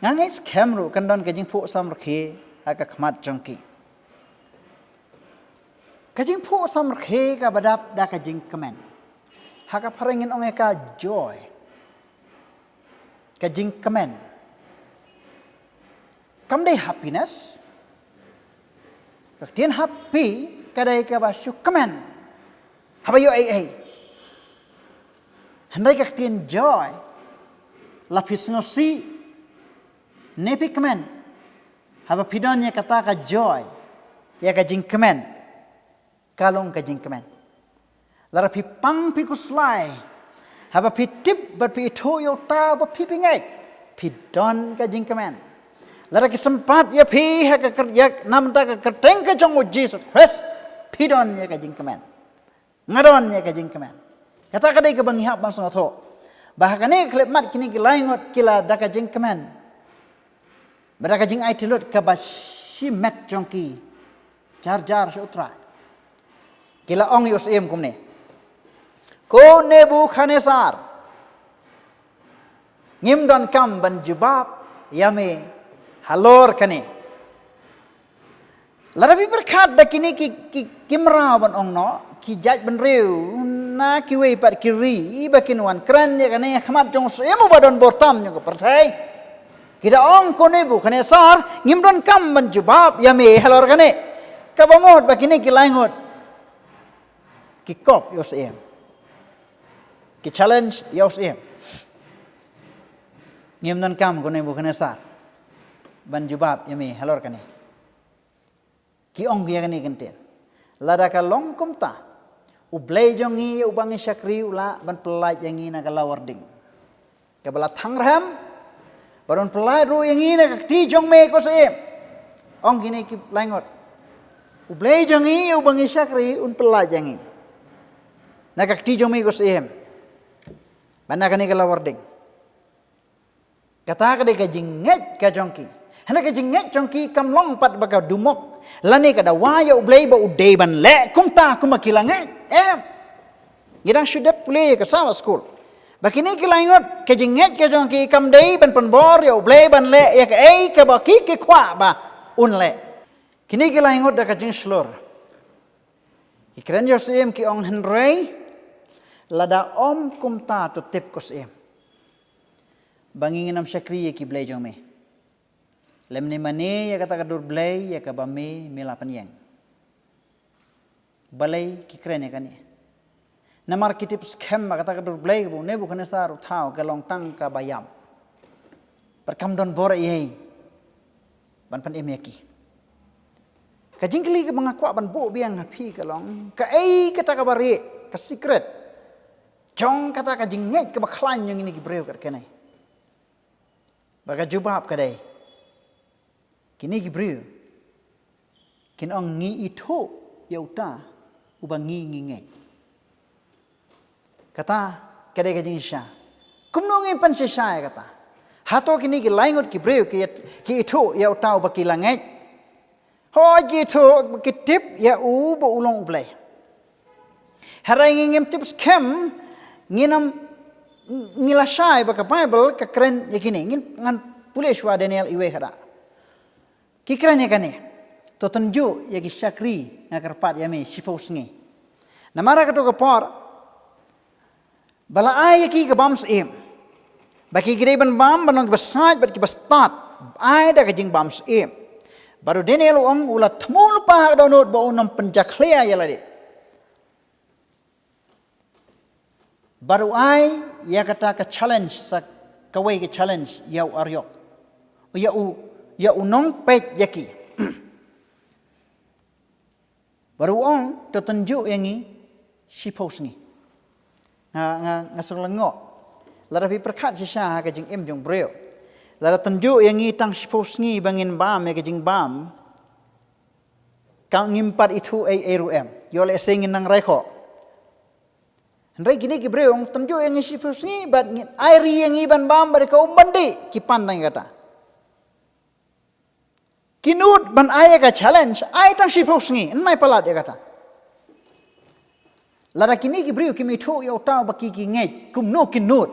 Ngangai scam ru kandon kajing pu sam rakhe aka khmat jongki. Kajing pu sam rakhe ka badap da kajing kemen. Haka parengin ong ka joy. Kajing kemen. Kam dei happiness. Kaktian happy kadai ka ba shu comment haba yo ai handai ka tin joy lapis ngosi nepi comment haba pidon ya kata ka joy ya ka jing comment kalong ka jing comment lara pi pang pi kuslai haba pi tip but pi Ithuh Uta Uba pi ngeit pi don ka jing comment lara ki sempat ya pi ha ka kerja nam ta ka Kharbteng ka jong Jesus Christ pi don ya ka jing comment ngadon ya ka jing comment kata kadai ka banghap bang songatho bahakane klep mat kini ki laingot kila da ka jing comment bada ka jing ai tilut ka ba shi met jongki jar sutra kila ong yos em kumne ko Nebuchadnezzar ngim don kam ban jubab yame halor kane larabi berkat da kini ki kimra ban ong no ki jaj ban reu na ki we pat kiri bakin wan kran ya kane khmat jong semu badon bortam nyong pertai kita ong ko Nebuchadnezzar ngim don kam ban jubab yame halor kane kabamot bakini ki laingot ki kop yos em ki challenge yos em ngim don kam ko Nebuchadnezzar ban jubab yame halor kane ki ong ya kane kenten lada ka long kumta ublay jongi ubangi syakri ula ban pelaj yangi na kalawarding kabala thangraham baron pelaj ru yangi na ti jong me ko se ong kini ki laingot ublay jongi ubangi syakri un pelaj yangi na ti jong me ko se bana kani kalawarding kata ka de ka Ngeit ka jongki hana ka Ngeit jongki kam long pat baka dumok lani kada waya ublay ba udai ban le kumta kumakila Ngeit gidang syudap pulih ke sawa school bakini kilaingot ke Ngeit ke jongki kam dei ban penbor ya ublay ban le ya ka ka ba ki ke kwa ba un le kini kilaingot da ka jing slur ikran yosim ki ong henrei lada om kumta to tip kosim bangingin am syakri ki blay jong me lemni mane ya kata kadur blay ya ka bame milapan yang balai ki kren ya kani namar kitip scam kata kadur blay bu Nebuchadnezzar uthau ka long tang ka bayam perkam don bor ye ban pan em yaki ka jingkli ka mangakwa ban bo biang hapi ka long ka kata ka bari ka secret jong kata ka Ngeit ka baklan yang ini ki breu ka kenai baga jubab ka dai kini gibril kin ong ngi Ithuh Uta Uba ngi Ngeit kata kadai ka jing sha kumno ngi pan sha kata hato kini ki laingot gibril ki Ithuh Uta Uba ki Ngeit ho ki Ithuh ki tip ya u bo ulong ublay harai ngim tips kem nginam ngilasai baka Bible ka kren yakini ngin ngan pulishwa Daniel iwe hada kikran ya kane to tunjuk ya ki syakri ngakarpat yame sipos ngi namara ka to ka por bala ay ki ka bams em baki gidai ban bam banong basaj bat ki bastat ay da ka jing bams em baru Daniel ong ula thmul pa donot ba unam penjakhlea ya lade baru ay ya kata ka challenge sa kawai ka challenge ya aryok ya unong pet yaki baru ong to tunjuk yangi sipos ngi nga sulango lara pi perkat sisa ka jing em jong breu lara tunjuk yangi tang sipos ngi bangin bam ya ka jing bam ka ngimpat Ithuh rum yole singin nang reko Rai kini ki breu tunjuk yangi sipos ngi bat ngin airi yangi ban bam bar ka umbandi ki pandang kata kinut ban aya ka challenge ay tang sipos ngi nai palat ya kata lara kini ki breu kimi Ithuh Uta Uba ki Ngeit kumno kinut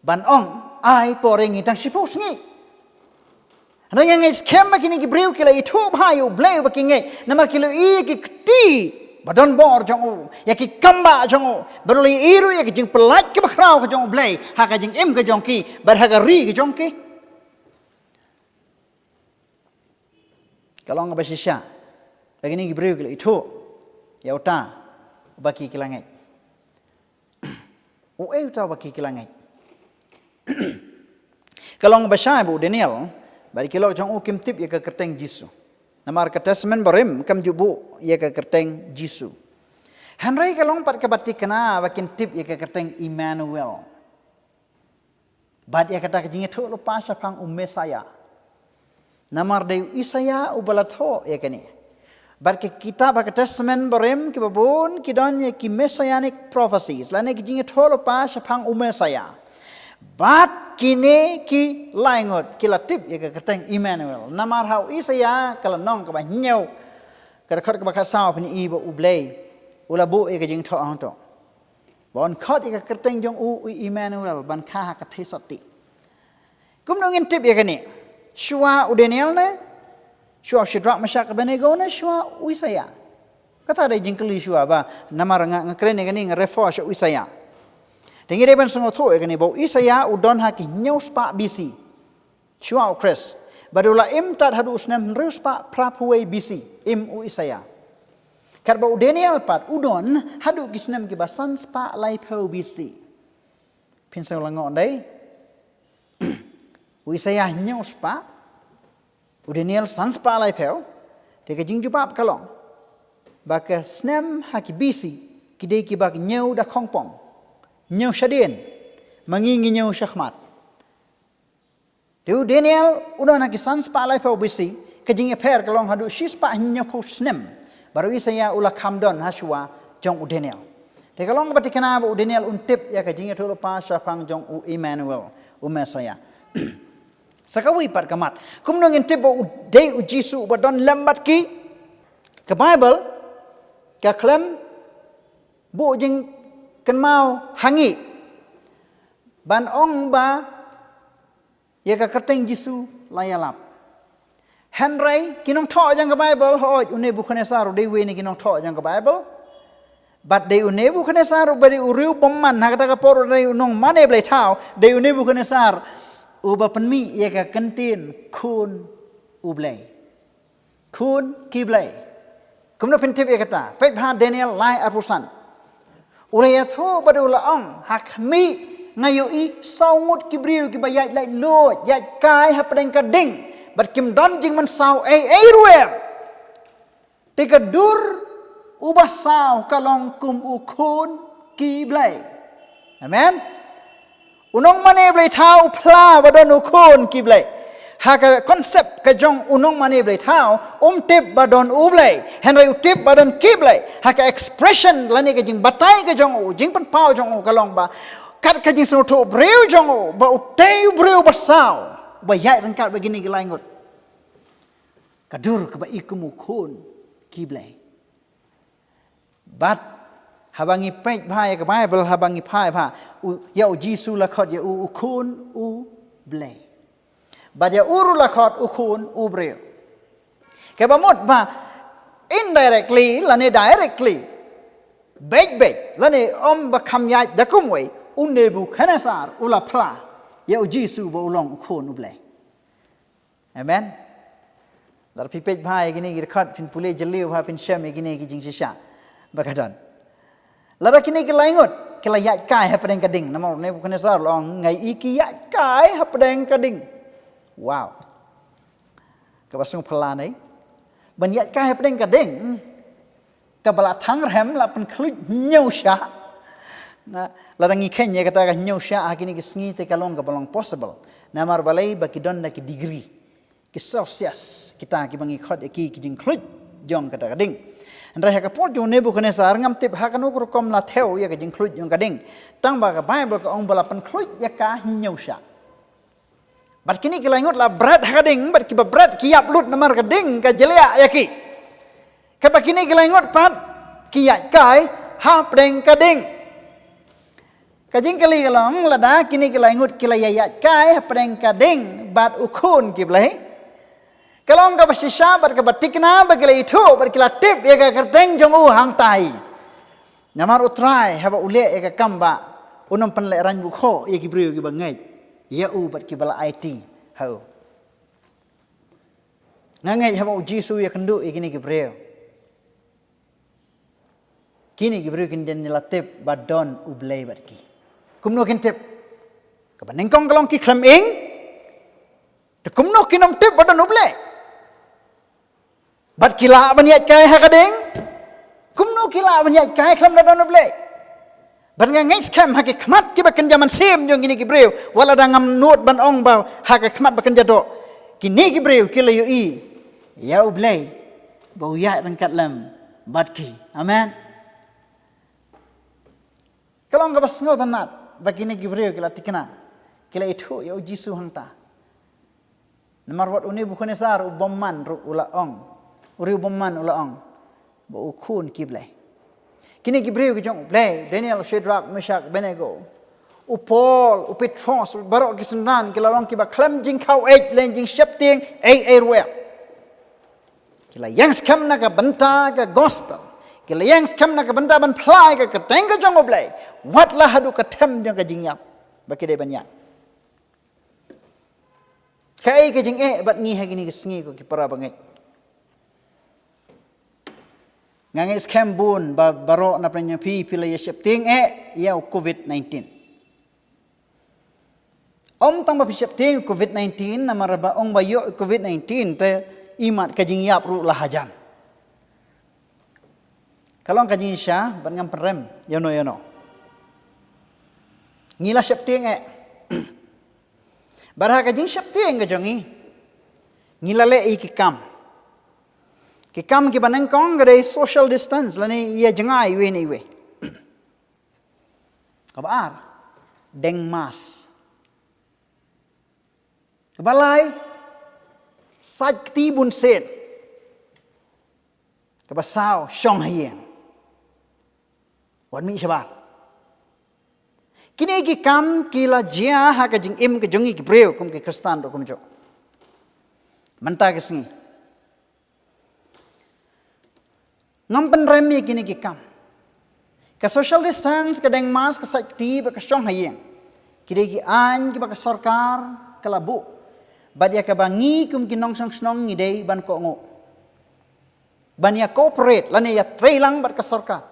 ban ong ay porengi tang sipos ngi na yang scam kini ki breu kila Ithuh bhayu blay Uba ki Ngeit namar kilo ki ti badon bor jong ya ki kamba jong berli iru ya ki jing pelat ke bakrau ke jong blay ha ka jing em ke jong ki bar ha ka ri ke jong ki kalau ngabasisya Begini Gibril kila Ithuh, Uta Uba kila Ngeit. Uta Uba kila Ngeit. Kalau ngebasya bu Daniel, bagi kalau jang kim tip ya ke Kharbteng Jisu. Namar ke testament barim kam jubu ya ke Kharbteng Jisu. Henry kalau pat ke batik kena bakin tip ya ke Kharbteng Emmanuel. Bad ya kata ke Jingiaseng lupa sapang Mesaya. Namar dayu Isaya ubalatho ya kini. Bad ke kitab ke testament barim ke babun kidon ya ki messianic prophecies. Lane ke Jingiaseng lupa sapang Mesaya. Bad kini ki laingot ki latip ya ke Kharbteng Emmanuel. Namar hau Isaya kalau nong ke ba Hynniewta. Kadang-kadang ke bakasau puni ibu ublay. Ulabu ya ke Jingiaseng angto. Bon khot ya ke Kharbteng jong Emmanuel ban kha ka thesati. Kum nongin tip ya kini. Shua Daniel ne. Shua Shadrach Meshach Abednego ne shua Isaya. Kata ada jingkeli shua ba namar ngakren ya kini ngerefor shua Isaya. Dengi depan sengoto ya kini bau Isaya udon haki nyaus pa BC. Shua Chris. Badula tat hadu usnem reus pa prapuwe BC. Isaya. Kat bau Daniel pat udon hadu kisnem ki basan spa laipau BC. Pinsang langon dai. Isaya nyaus pa. Daniel sans pa laipau. Teka jing jupap kalong. Baka snem haki BC kidei ki bak nyau da kongpong. Nyau syadin. Mangingi nyau syahmat. Dia Daniel udon haki sans pa laipau BC. Kajing per kalong hadu shis pa nyau po snem. Baru Isaya ulah kamdon haswa jong Daniel. Teka long bati kena Daniel untip ya kajing tu lupa syapang jong Emmanuel Mesaya. Sakawi pat kamat. Kumnong intip day Jisu badon lambat ki ke Bible ke klem bu jing ken mau hangi ban ong ba ya ke Kharbteng Jisu layalap. Henry kinong tho jang ke Bible hoj Nebuchadnezzar de we ni kinong tho jang ke Bible. But de Nebuchadnezzar bari uriu pomman hakata ka por de unong mane blai thau de Nebuchadnezzar uba penmi ya ka kentin kun ublai. Kun kiblai. Kumno pentip ya kata, pek ha Daniel lai arusan. Iathuh badula ong hakmi ngayoi saungut kibriu ki bayat lai lot yat kai hapdeng kading. But kim don jing man sau ruem. Tika dur ubah sau kalong kum ukun kiblai. Amen. Unong mane blai thau pla badon ukun kiblai. Haka konsep kajong unong mane blai thau tip badon ublai. Henry utip badon kiblai. Haka expression lani kajing batai kajong jing pan pau jong kalong ba. Kat kajing soto breu jong ba uteu breu basau. Bayat rengkat begini ke laingut. Kadur keba ikumukun kiblai. Bat habangi pek bhai ke Bible habangi phai pha ya Jisu lakhot ya ukun blai. Bat ya uru lakhot ukun breu. Keba mot ba indirectly lane directly. Beg lane ba khamyai dakumwe Nebuchadnezzar ula pla. Ya Jisu ba ulong ukun blai. Amen. Dar pipej bhai gini girkhat pin pule jeliu bha pin syam gini ki jing sisha bakadon. Lara kini ke laingut ke layat kai hapdeng kading namor Nebuchadnezzar long ngai iki yat kai hapdeng kading. Wow. Ka basung phala nei. Ban yat kai hapdeng kading ka bala thang rem la pen khlut nyau sha. Na lara ngi khenya kata ka nyau sha akini ki sngi te kalong ka balong possible. Namar balai bakidon na ki degree. Ki Celsius kita ki bangi khot ki jing khlut jong kata kading. Andai ka pot jong Nebuchadnezzar ngam tip ha kanu ko kom la theo ya ka jing khlut jong kading. Tang ba ka Bible ka ong bala pen khlut ya ka hinyau sha. Bat kini ki laingot la berat ha kading bat ki berat ki yap lut namar kading ka jelia ya ki. Ka ba kini ki laingot pat ki ya kai ha pdeng kading. Ka jing kali kalong la da kini ki laingot ki la ya kai ha pdeng kading bat ukun ki blai. Kalau engkau bersisa berkebatikna bagi Ithuh berkilatip ya ke Kharbteng jong hang tai. Namar utrai haba ule ya ke kamba unam penle ran bukho ya kibriu ki Ngeit. Ya berkibala IT hau. Ngeit haba Jisu ya kendu ya kini kibriu. Kini Gibril kinjen nilatip badon ublay barki. Kumno kintip. Kabanengkong kalong ki klam ing. Te kumno kinom tip badon ublay. Bad kila banyat kai hakadeng. Kumno kila banyat kai klam badon ublay. Ban ngai scam hake khmat ki bakan jaman sim jong kini Gibril wala dangam nut ban ong ba hake khmat bakan jado. Kini Gibril kila yu i. Ya ublay. Bau ya rangkat lam badki. Amen. Kalau enggak pas ngau tanat, begini Gibril kila tikna, kila Ithuh ya ujisu hangta. Nomor wat uni bukan esar ubomman ru ulaong, uri ubomman ulaong, bau ukun kiblay. Kini Gibril kijong play Daniel Shadrach Meshach Abednego. Upol, upetros, barok kisendan kila orang kiba klam jing kau len jing shepting airway. Kila yang skam na ka benta ka gospel. Kila yang skam na ka benta ban play ka keteng ka jong oblay. Wat lah hadu ka tem jong ka jingyap. Baki de banyak. Kai ka jing bat ngi ha gini kesngi ko ki para bangai. Ngangai skam bun ba barok na prenya pi pila ya shepting ya COVID-19. Om tang ba shepting COVID-19 na maraba ong ba yo COVID-19 te imat kajing yap ru lahajan. Kalau kajing sya ban ngam perem yono. Ngila shepting barha kajing shepting ka jongi. Ngila le ikikam. Kikam ki banang kong gade social distance lani ia jengai iwe. Kabar deng mas. Kabalai sajti bun sen. Kabasau syong hien. Wan mi shabar. Kini kikam kila jia ha ka jing im ka jongi ki breu kum ki Kristan ro kum jo. Manta kesngi. Ngampen remi kini kikam. Ka social distance ka deng mas ka sakti ba ka syong hayeng. Kide ki an ki ba ka sarkar ka labu. Badia ka bangi kum kinong snong ngidei ban ko ngo. Ban ya corporate lani ya trailang bat ka sarkar.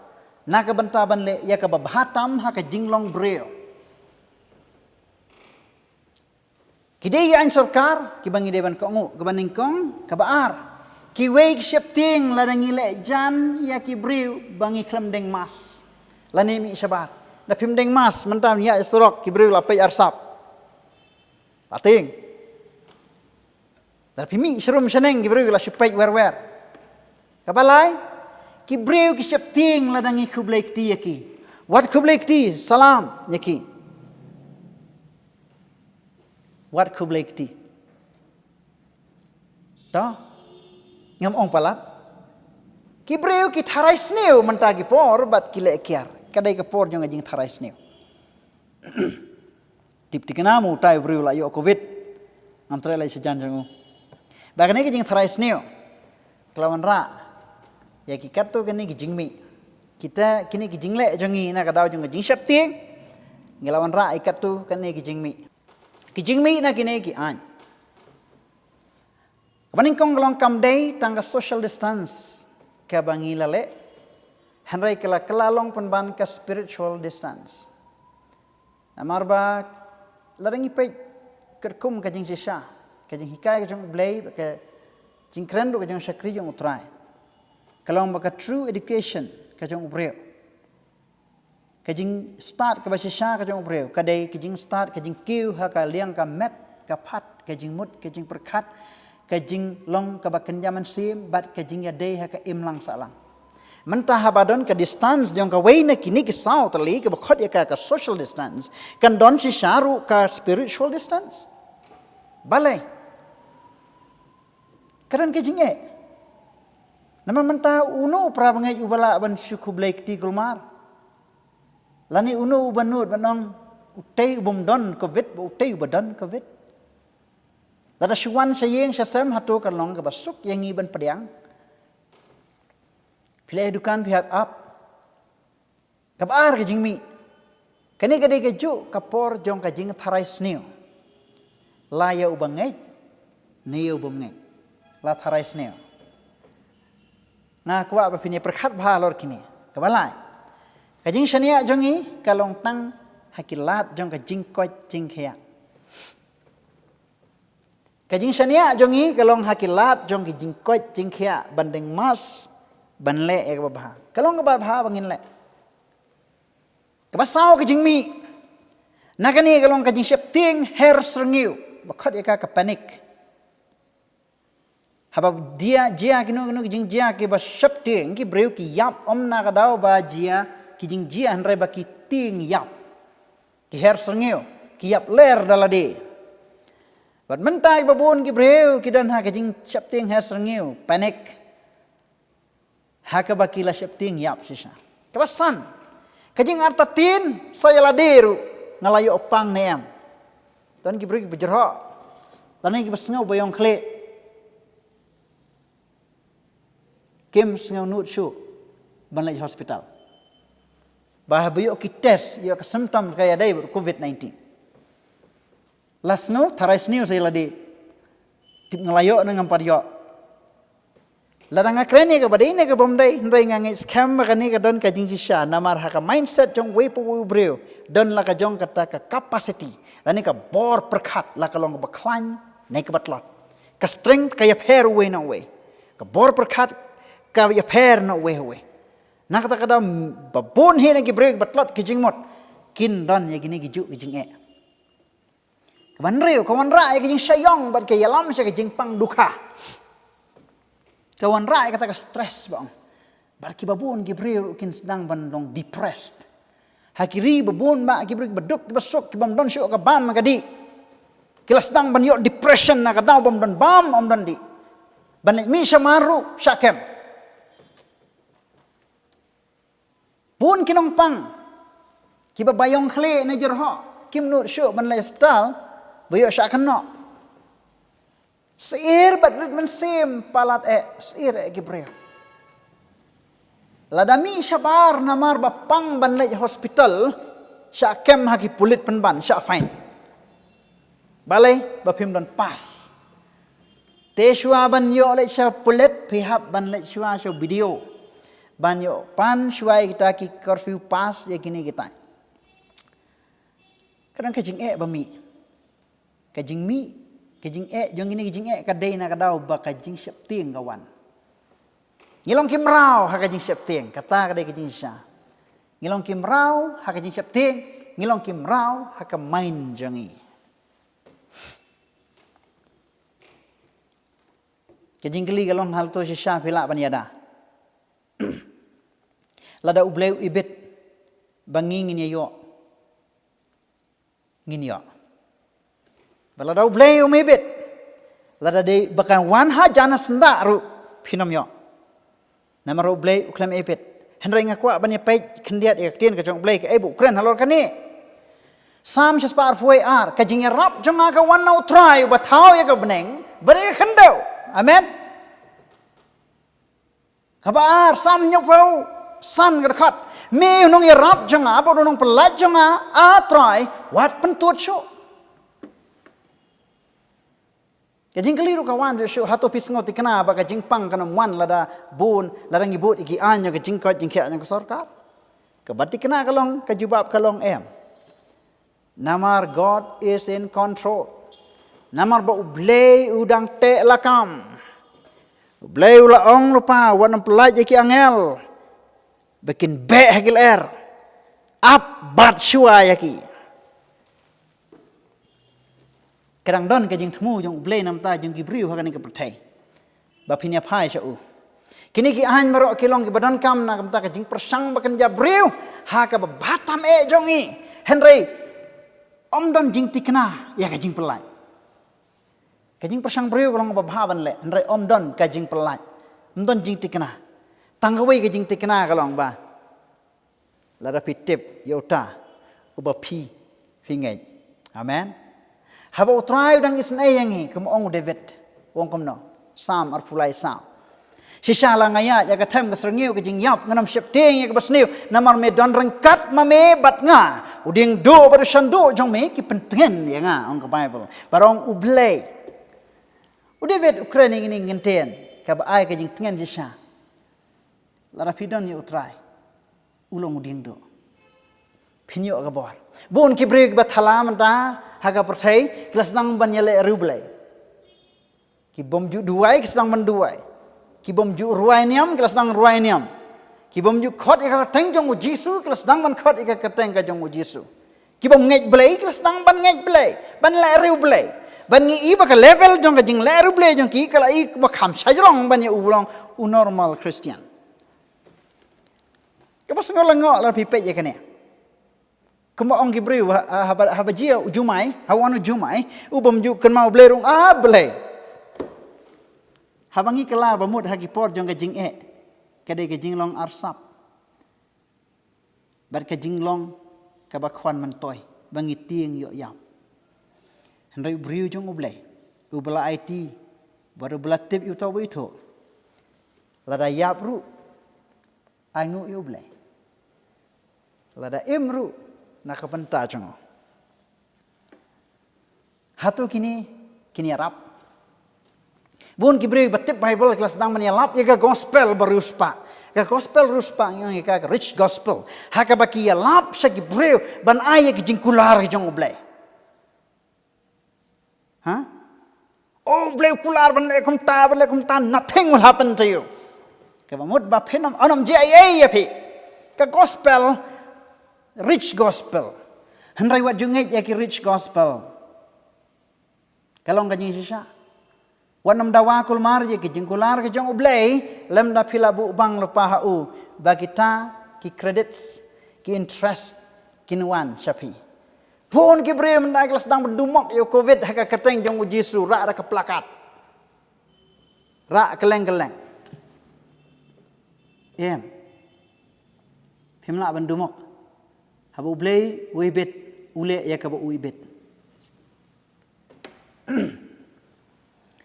Na ka banta ban le ya ka babahatam ha ka jinglong breo. Kide ya an sarkar ki bangi de ban ko ngo ka baningkong ka baar. Ki wake shifting ladang ile jan ya ki briu bangi klam deng mas. Lani mi syabat. Na pim deng mas mentam ya istorok ki briu lapai arsap. Pating. Tapi mi serum seneng ki briu la sipai wer. Kapalai ki briu ki shifting ladang i kublek ti yaki. Wat kublek ti salam yaki. Wat kublek ti. Ta ngam ong palat ki breu ki tharai sneu manta ki por bat ki le kiar kadai ka por jong jing tharai sneu tip tikna mu tai breu la yo covid ngam tre lai sejan jong bagane ki jing tharai sneu kelawan ra ya ki katto kene ki jingmi kita kini ki jingle jongi na ka daw jong jing shapti ngelawan ra ikat tu kene ki jingmi na kine ki an Kabaning kong galong kamday tangga social distance ka bangi lale hanray kala kalalong panban ka spiritual distance. Namarba larang ipay kerkum ka jing sisya ka jing hikay ka jing blay ka jing krendo ka jing syakri jing utray. Kalong baka true education ka jing ubreo. Ka jing start ka ba sisya ka jing ubreo. Kaday ka jing start ka jing kiw ha ka liang ka met ka pat ka jing mut ka jing perkat kajing long kabakan jaman sim bat kajing ya dei ha ka imlang salang mentah habadon ka distance jong ka weina kini ki sau tali ka bakhot ya ka social distance kan don si sharu ka spiritual distance balai karan kajing naman mentah uno pra bangai ubala ban syuku blaik ti kulmar lani uno ubanud banong utay ubomdon covid utay ubadon covid Dada syuan sayeng syasem hatu kalong ke basuk yang iban pediang. Pilih edukan pihak up. Kabar ke jingmi. Kani kadai keju kapor jong kajing tharai sneo. La ya ubang ngeit. Ni ubang ngeit. La tharai sneo. Nga kuwa apa pini perkhat bha lor kini. Kabalai. Kajing shania jongi kalong tang hakilat jong kajing kot jing khia. Kajing shania jongi kalong hakilat jong kajing kot jing khia banding mas banle ek babha. Kalong ka babha bangin le. Kabasau kajing mi. Nakani kalong kajing shepting her serniu. Bakhat eka ka panik. Habab dia jia kinu kajing jia ke ba shepting ki breu ki yap om na ka dau ba jia kijing jia hanrai ba ki ting yap. Ki her serniu ki yap ler dalade. Bat mentai babun ki breu ki dan ha kajing shepting her serniu panik. Ha ka ba ki la shepting yap sisa. Kabasan. Kajing artatin saya laderu ngalayo opang neam. Dan ki breu ki berjerak. Dan ki besngau bayong khle. Kim sengau nut syu banlai hospital. Bah buyuk ki test yo ka symptom kaya dai COVID-19. Lasno tharai sniu sai ladi. Tip ngalayo nang ampar yo. Ladang akreni ka badai ne ka bomdai ndai ngangai scam ka ni ka don ka jingsisha namar ha ka mindset jong we pu breu don la ka jong kata ka capacity lani ka bor perkhat la ka long ba klan nai ka batlot. Ka strength ka ya pair we no we. Ka bor perkhat ka ya pair no we. Nak kata kada babon he na ki break batlot ki jingmot kin don ya gini giju ki jing e. Kawan reu kawan ra ki jing sayong bat ke yalam sa ki jing pang duka. Kawan ra kata ka stress bang. Bar ki babon ki breu kin sedang bandong depressed. Hakiri babon ba ki break beduk ki besok ki bam don syok ka bam ka di. Kila sedang ban yo depression na ka daw bam don bam om don di. Ban mi samaru syakem. Pun kinong pang, kiba bayong khle na jerho, kim nur syuk ban lai hospital, bayo syak kena. Seir bat treatment sim palat seir gibreo. Ladami syabar namar bapang ban lai hospital, syak kem haki pulit penban, syak fine. Balai bapim don pas. Te syua ban yo lai syak pulit, pihap ban lai syua syak video. Banyo pan syuai kita ki curfew pas ya kini kita. Kadang kajing bami. Kajing mi, kajing jong ini kajing kadai na kadau ba kajing syepting kawan. Ngilong kimrau ha kajing syepting kata kadai kajing sya. Ngilong kimrau ha kajing syepting, ngilong kimrau ha ka main jangi. Kajing keli kalong hal tu sya pila paniada. Lada ubleu ibit bangi ngin yo ngin yo balada ubleu mebit lada de bakan wan ha jana senda ru phinom yo namar ubleu uklam ibit henrai ngakwa bani pej khendiat ek tien ka jong blei ka ebu kren halor kani sam chas par foi ar ka jing rap jonga ka wan nau try ba thau ya ka beneng bare khendau amen kabar sam nyopau san gerkat me nong ya rap jonga apa nong pelat jonga a try wat pentut syo kajing keliru kawan syo hato pisngot ikna ba kajing pang kana wan lada bun lada ngibut iki anya kajing kot jing khia nya kesorkat kabati kena kalong kajubab kalong namar God is in control namar ba ublei udang te lakam ublei ulaong lupa wan pelat iki angel bikin be hagil up bat syua yaki kadang don kajing temu jong blei namta jong gibriu hakani ka pertai bapinya pai syau kini ki an maro kilong ki badan kam na kamta kajing persang bakan jabriu ha ka batam jongi henry om don jing tikna ya kajing pelai kajing persang briu kalong babhaban le henry om don kajing pelai om don jing tikna Tanggawai ke jing tikna kalong ba. Lada pitip Uta Uba pi Ngeit. Amen. Haba utrai dan isna yangi kum David wong komno. Sam arpulai sao. Sisa la ngaya ya ka them ka srengiu ke jing yap nganam syepting ya ka basniu namar me don rengkat mame bat nga. Uding do baru sando jong me ki pentengen ya nga ong ka Bible. Barong ublei. David Ukraine ini ngenten ka ba ai ka jing tengen sisa. Lara pidon ya utrai ulong uding do Pinyo agabor. Bun kibreu ba thala manta haga perthai kelas nang ban yale rublai. Ki bom ju duai kelas nang ban duai. Ki bom ju ruai niam kelas nang ruai niam. Ki bom ju khot ika teng jong Jisu kelas nang ban khot ika teng ka jong Jisu. Ki bom ngeit blai kelas nang ban ngeit blai. Ban la rublai. Ban ngi iba ka level jong ka jing la rublai jong ki kala ik ba kham sajrong ban ya ulong u normal Christian. Kapas ngol la pipe je kene. Kuma ong gibreu haba jia jumai, hawanu jumai, ubam ju kan mau blerung blei. Habangi kala bamut hagi por jong ka jing kadai ka jing long arsap. Bar ka jing long ka bakwan man toy, bangi tieng yo yam. Henry breu jong ublei. Ubla IT baru belatip Uta Uba Ithuh. Lada yapru angu yo ublei. Lada imru nakapenta jongo. Hatu kini arap. Bun kibreu batip Bible kelas dang manialap ya gospel beruspa. Ka gospel ruspa yang ka rich gospel. Haka baki ya lap sa kibreu ban ay ki jingkular ki jong ublay. Huh? Oh blay kular ban lekum ta nothing will happen to you. Ka bamut ba phenam anam je ay phi. Ka gospel rich gospel. Henry wat Ngeit ya ki rich gospel. Kalong ka jing sisa. Wanam dawa kulmar ya ki jingkular ki jong ublay lem da philabu bang lepa hau bagi ta ki credits ki interest kinuan sapi. Pun ki bre mendai kelas dang berdumok yo covid haka keteng jong Jisu rak ada keplakat. Rak keleng-keleng. Em. Pimla berdumok. Habu blay wibet ule ya ka bu wibet.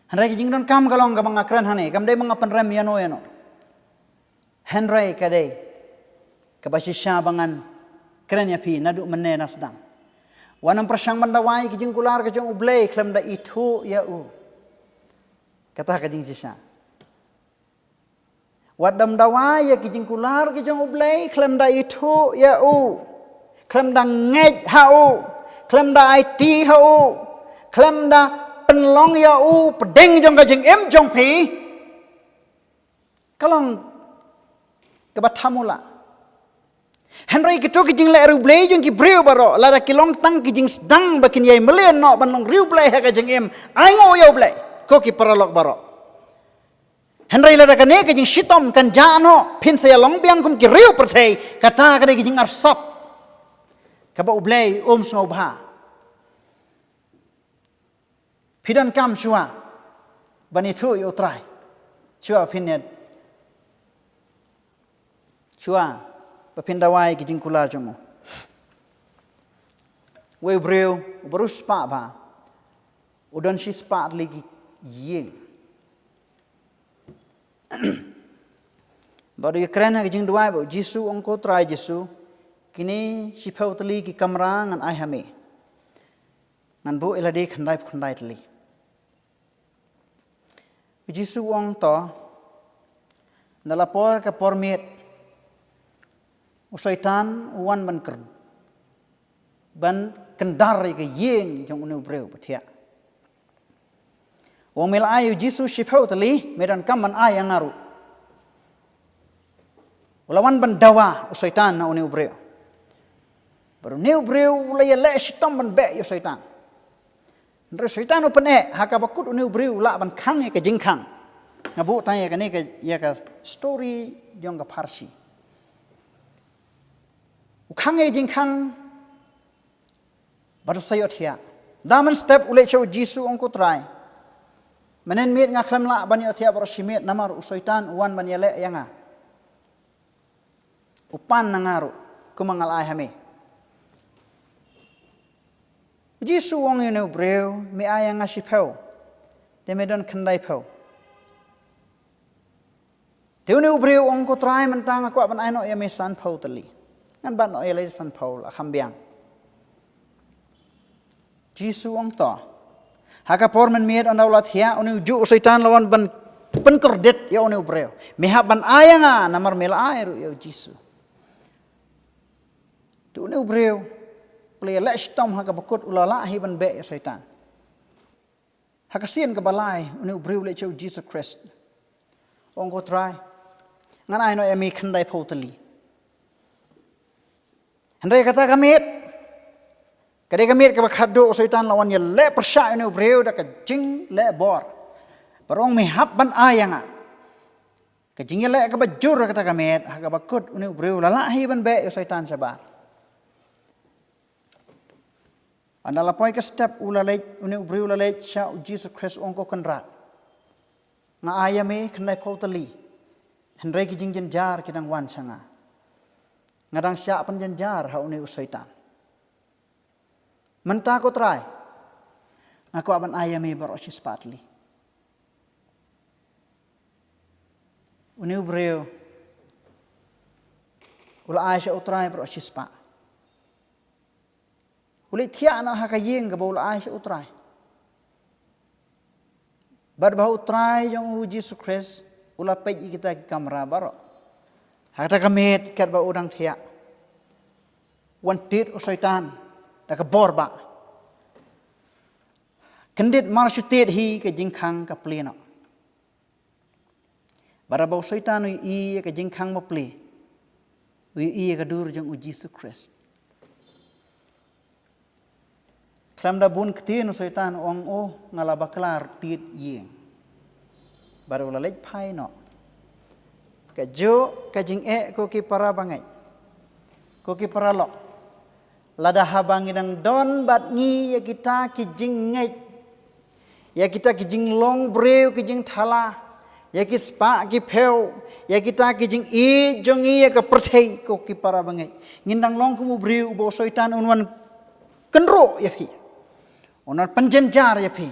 Henry jing don kam kalong ka mga kran hane kam dai mga panram yano. Henry kadai ka basisya bangan kran ya pi nadu menne nasdang. Wanam prasyang bandawai ki jing kular ka jong ublay klam da Ithuh ya u. Kata ka jing sisa. Wadam dawai ya ki jing kular ka jong ublay klam da Ithuh ya u. Klam da Ngeit hau. Klam da IT hau. Klam da penlong ya u pedeng jong ka jing jong pi. Kalong ka bathamula. Henry kitu kijing le rublay jong ki breu baro lara kilong tang kijing sedang bakin yai melen no ban long rublay ha ka jing aingo yo blay ko ki paralok baro. Henry lara kane kijing shitom kan jano pin saya long biang kum ki riu perthei kata ka kijing arsap ka ba ublay snobha. Pidan kam shua ban Ithuh yo try. Shua pinet. Shua Papindawai ki jingkular jomo. We breu berus pa ba. Udon si spa lagi yeng. Baru ye krena ki jingduai ba Jisu ongko try Jisu. Kini si pautli ki kamra ngan ai hame. Ngan bu elade khandai tli. Jisu ong to nalapor ka pormet Syaitan wan ban kendar ke yeng jong unu breu betia. Wong mel ayu Jisu shipau tali medan kam man ay ngaru. Ulawan ban dawa syaitan na unu breu. Baru new breu lay le shitam ban be yo syaitan. Ndre syaitan open haka bakut unu breu la ban khang ke jingkhang. Ngabu tanya ka ne ka ya ka story jong ka Parsi. Khang jing khang baru sayot hia daman step ule chau Jisu ongko try menen mit nga khlam la ban yothia baru simit namar usaitan wan ban yale yanga upan nangaru kumangal ai hame Jisu ong yene breu mi ayanga sipau de medon khandai pau deune breu ongko try mentang aku ban aino ya mesan pau tali kan ban no elai san Paul akambiang Jisu ong to haka pormen miet on daulat hia onu ju syaitan lawan ban penkordet ya onu breu meha ban ayanga namar mela airu ya Jisu tu ni ubreu play let's tom ha ka bakut ulala hi ban be syaitan ha ka sien ka balai ni ubreu le chau Jesus Christ ong ko try ngan ai no emi khandai photali handai kata kamit kadai kamit ka bakhado syaitan lawan ya le persya ni ubreu da ka jing le bor barong mi hab ban ayanga ka jing ya le ka bajur kata kamit ha ka bakut ni ubreu lala hi ban be syaitan sabar andala poi ka step ulalej uni ubri ulalej sha Jesus Christ ongko kanrat nga ayame khnai photali hendrai ki jingjen jar kidang wan sanga ngadang sha panjen jar ha uni usaitan menta ko try ngako aban ayame baroshi spatli uni ubri ula aisha utrai baroshi spat Ulit tiak nak hakayeng ke baul Aisyah utrai. Berbau utrai yang Jesus Christ ulat pej kita ke kamera baru. Hakta kamet kat bau udang tiak. Wantit usaitan dak borba. Kendit marsyutit hi ke jingkang ke pleno. Berbau usaitan ui ke jingkang mapli. Ui ke dur jeng Jesus Christ. Klam da bun ketin syaitan ong ngala baklar tit yeng. Baru lalej pai no. Ka jo ka jing ko ki para bangai. Ko ki para lo. Lada habangi nang don bat ngi ya kita ki jing ngeit. Ya kita ki jing long breu ki jing thala. Ya ki spa ki peu. Ya kita ki jing jong ya ka perthei ko ki para bangai. Ngindang long ku breu bo syaitan unwan kenro ya pi. Onar penjenjar ya pi.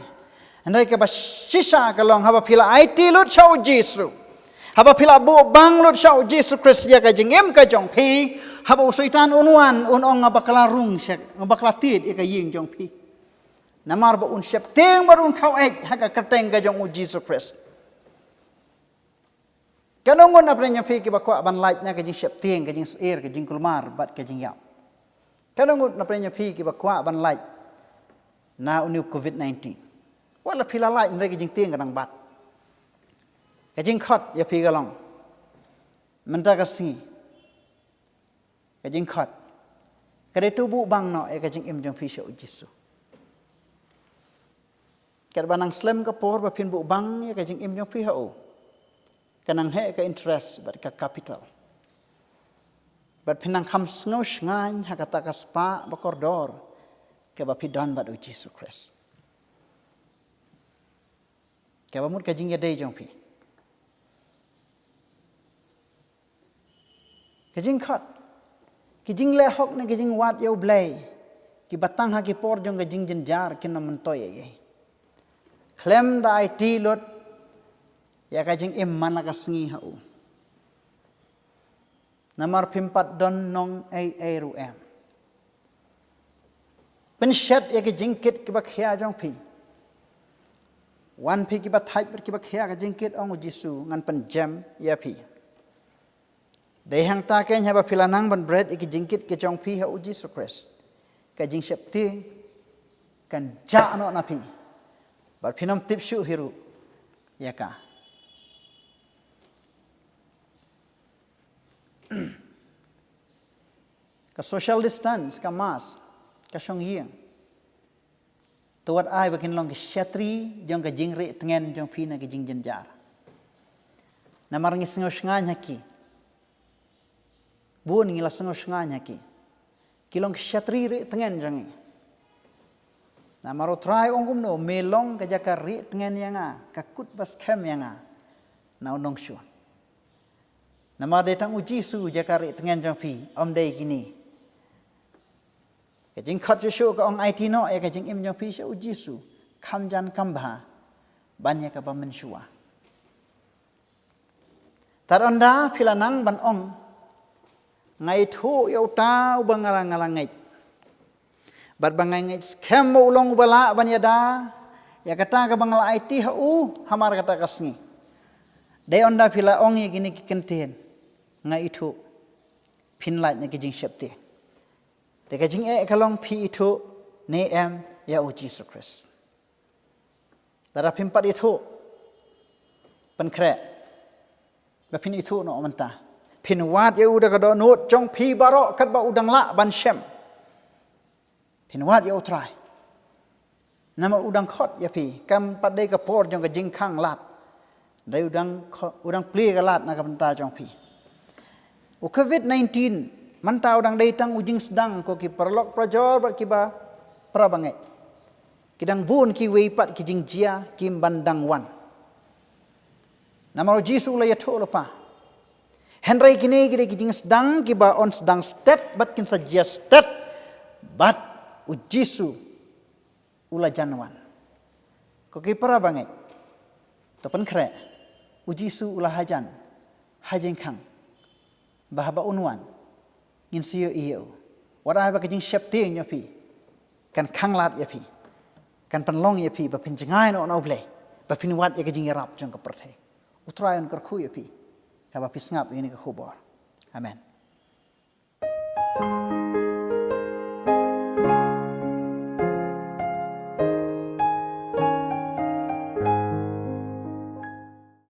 Andai ke basisa kalong haba pila IT lut shau Jesus. Haba pila bu bang lut shau Jesus Christ ya ka jengem ka jong pi. Haba usaitan unwan unong ngabakala rung syak ngabakala tit ya ka ying jong pi. Namar ba un syap teng barun kau haka Kharbteng ka jong Jesus Christ. Kanongon apne nya pi ki bakwa ban light na ka jing syap teng ka jing air ka jing kulmar bat ka jing yap. Kanongon apne nya pi ki bakwa ban light na uniu COVID-19. Wala pila lai ndai ke jing tieng kadang bat. Ke jing khot ya pi galong. Menta ka singi. Ke jing khot. Kade tubu bang no e ke jing im jong pi sho jisu. Kat banang slam ka por ba pin bu bang ya ke jing im jong pi ho. Kanang he ka interest bat ka capital. Bat pinang kham sngosh ngan ha kata ka spa ba koridor. Kaba pidan bat Jesus Christ. Kaba mut kajing ya day jong pi. Kajing khat. Kajing le hok ne kajing wat yau blay. Ki batang ha ki por jong kajing jenjar kin nam toy ye. Klem da IT lot ya kajing imman ka sngi ha u. Namar pimpat don nong ai ru em. Penshat ya ke jingkit ke bakhya jong pi. Wan pi ki bathai per ki bakhya ka jingkit ong Jisu ngan pen jam ya pi. Dei hang ta ken haba philanang ban bread ki jingkit ke jong pi ha u Jesus Christ. Ka jing syapti kan ja no na pi. Bar phinom tip shu hiru ya ka. Ka social distance ka mask kasong yeng. Tuat ai bakin long ke syatri jong ka jingre tengen jong pina ke jing jenjar. Namar ngi sengo snganya ki. Bun ngi la sengo snganya ki. Kilong ke syatri re tengen jangi. Namar try ongkum no melong ka jaka re tengen yanga ka kut bas kem yanga. Na onong shu. Namar detang uji su jaka re tengen jong pi om dei kini. Kajing khat Yesu ka ong IT no ya kajing im jong pi sha Jisu kham jan kam bha banya ka ba menshua. Taronda philanang ban ong Iathuh Uta Uba ngarang Ngeit. Bat bangai Ngeit scam mo ulong bala ban yada ya kata ka bangala IT ha hamar kata kasngi. Dei onda phila ong ye gini ki kenten Iathuh phin lai ne kajing syapte. Deka jing kalong pi Ithuh ne ya u Jesus Christ. Dara pimpat Ithuh penkre bapin Ithuh no menta. Pin wat ya udah kado nut jong pi barok kat ba udang la ban shem. Pin wat ya utrai. Nama udang khot ya pi kam padai ka por jong ka jing khang lat. Dai udang pli ka lat na ka benta jong pi. U COVID-19 manta udang dai tang ujing sedang ko ki perlok prajor bar ki ba prabangai. Kidang bun ki weipat ki jingjia ki bandang wan. Nama Jisu la Iathuh lopa. Henry kini kita kijing sedang kiba on sedang stet bat kin saja stet bat ujisu ula janwan. Ko kipara bangai. Topan kre ujisu ula hajan kang bahaba unwan ngin siyo iyo. Wara ba kijing syapting yapi kan kanglat yapi kan penlong yapi ba pinjengai no ble ba pinwat ya kijing rap jong keperthe. Utrayan kerku yapi. Kaba pisngap ini ke khubor. Amen.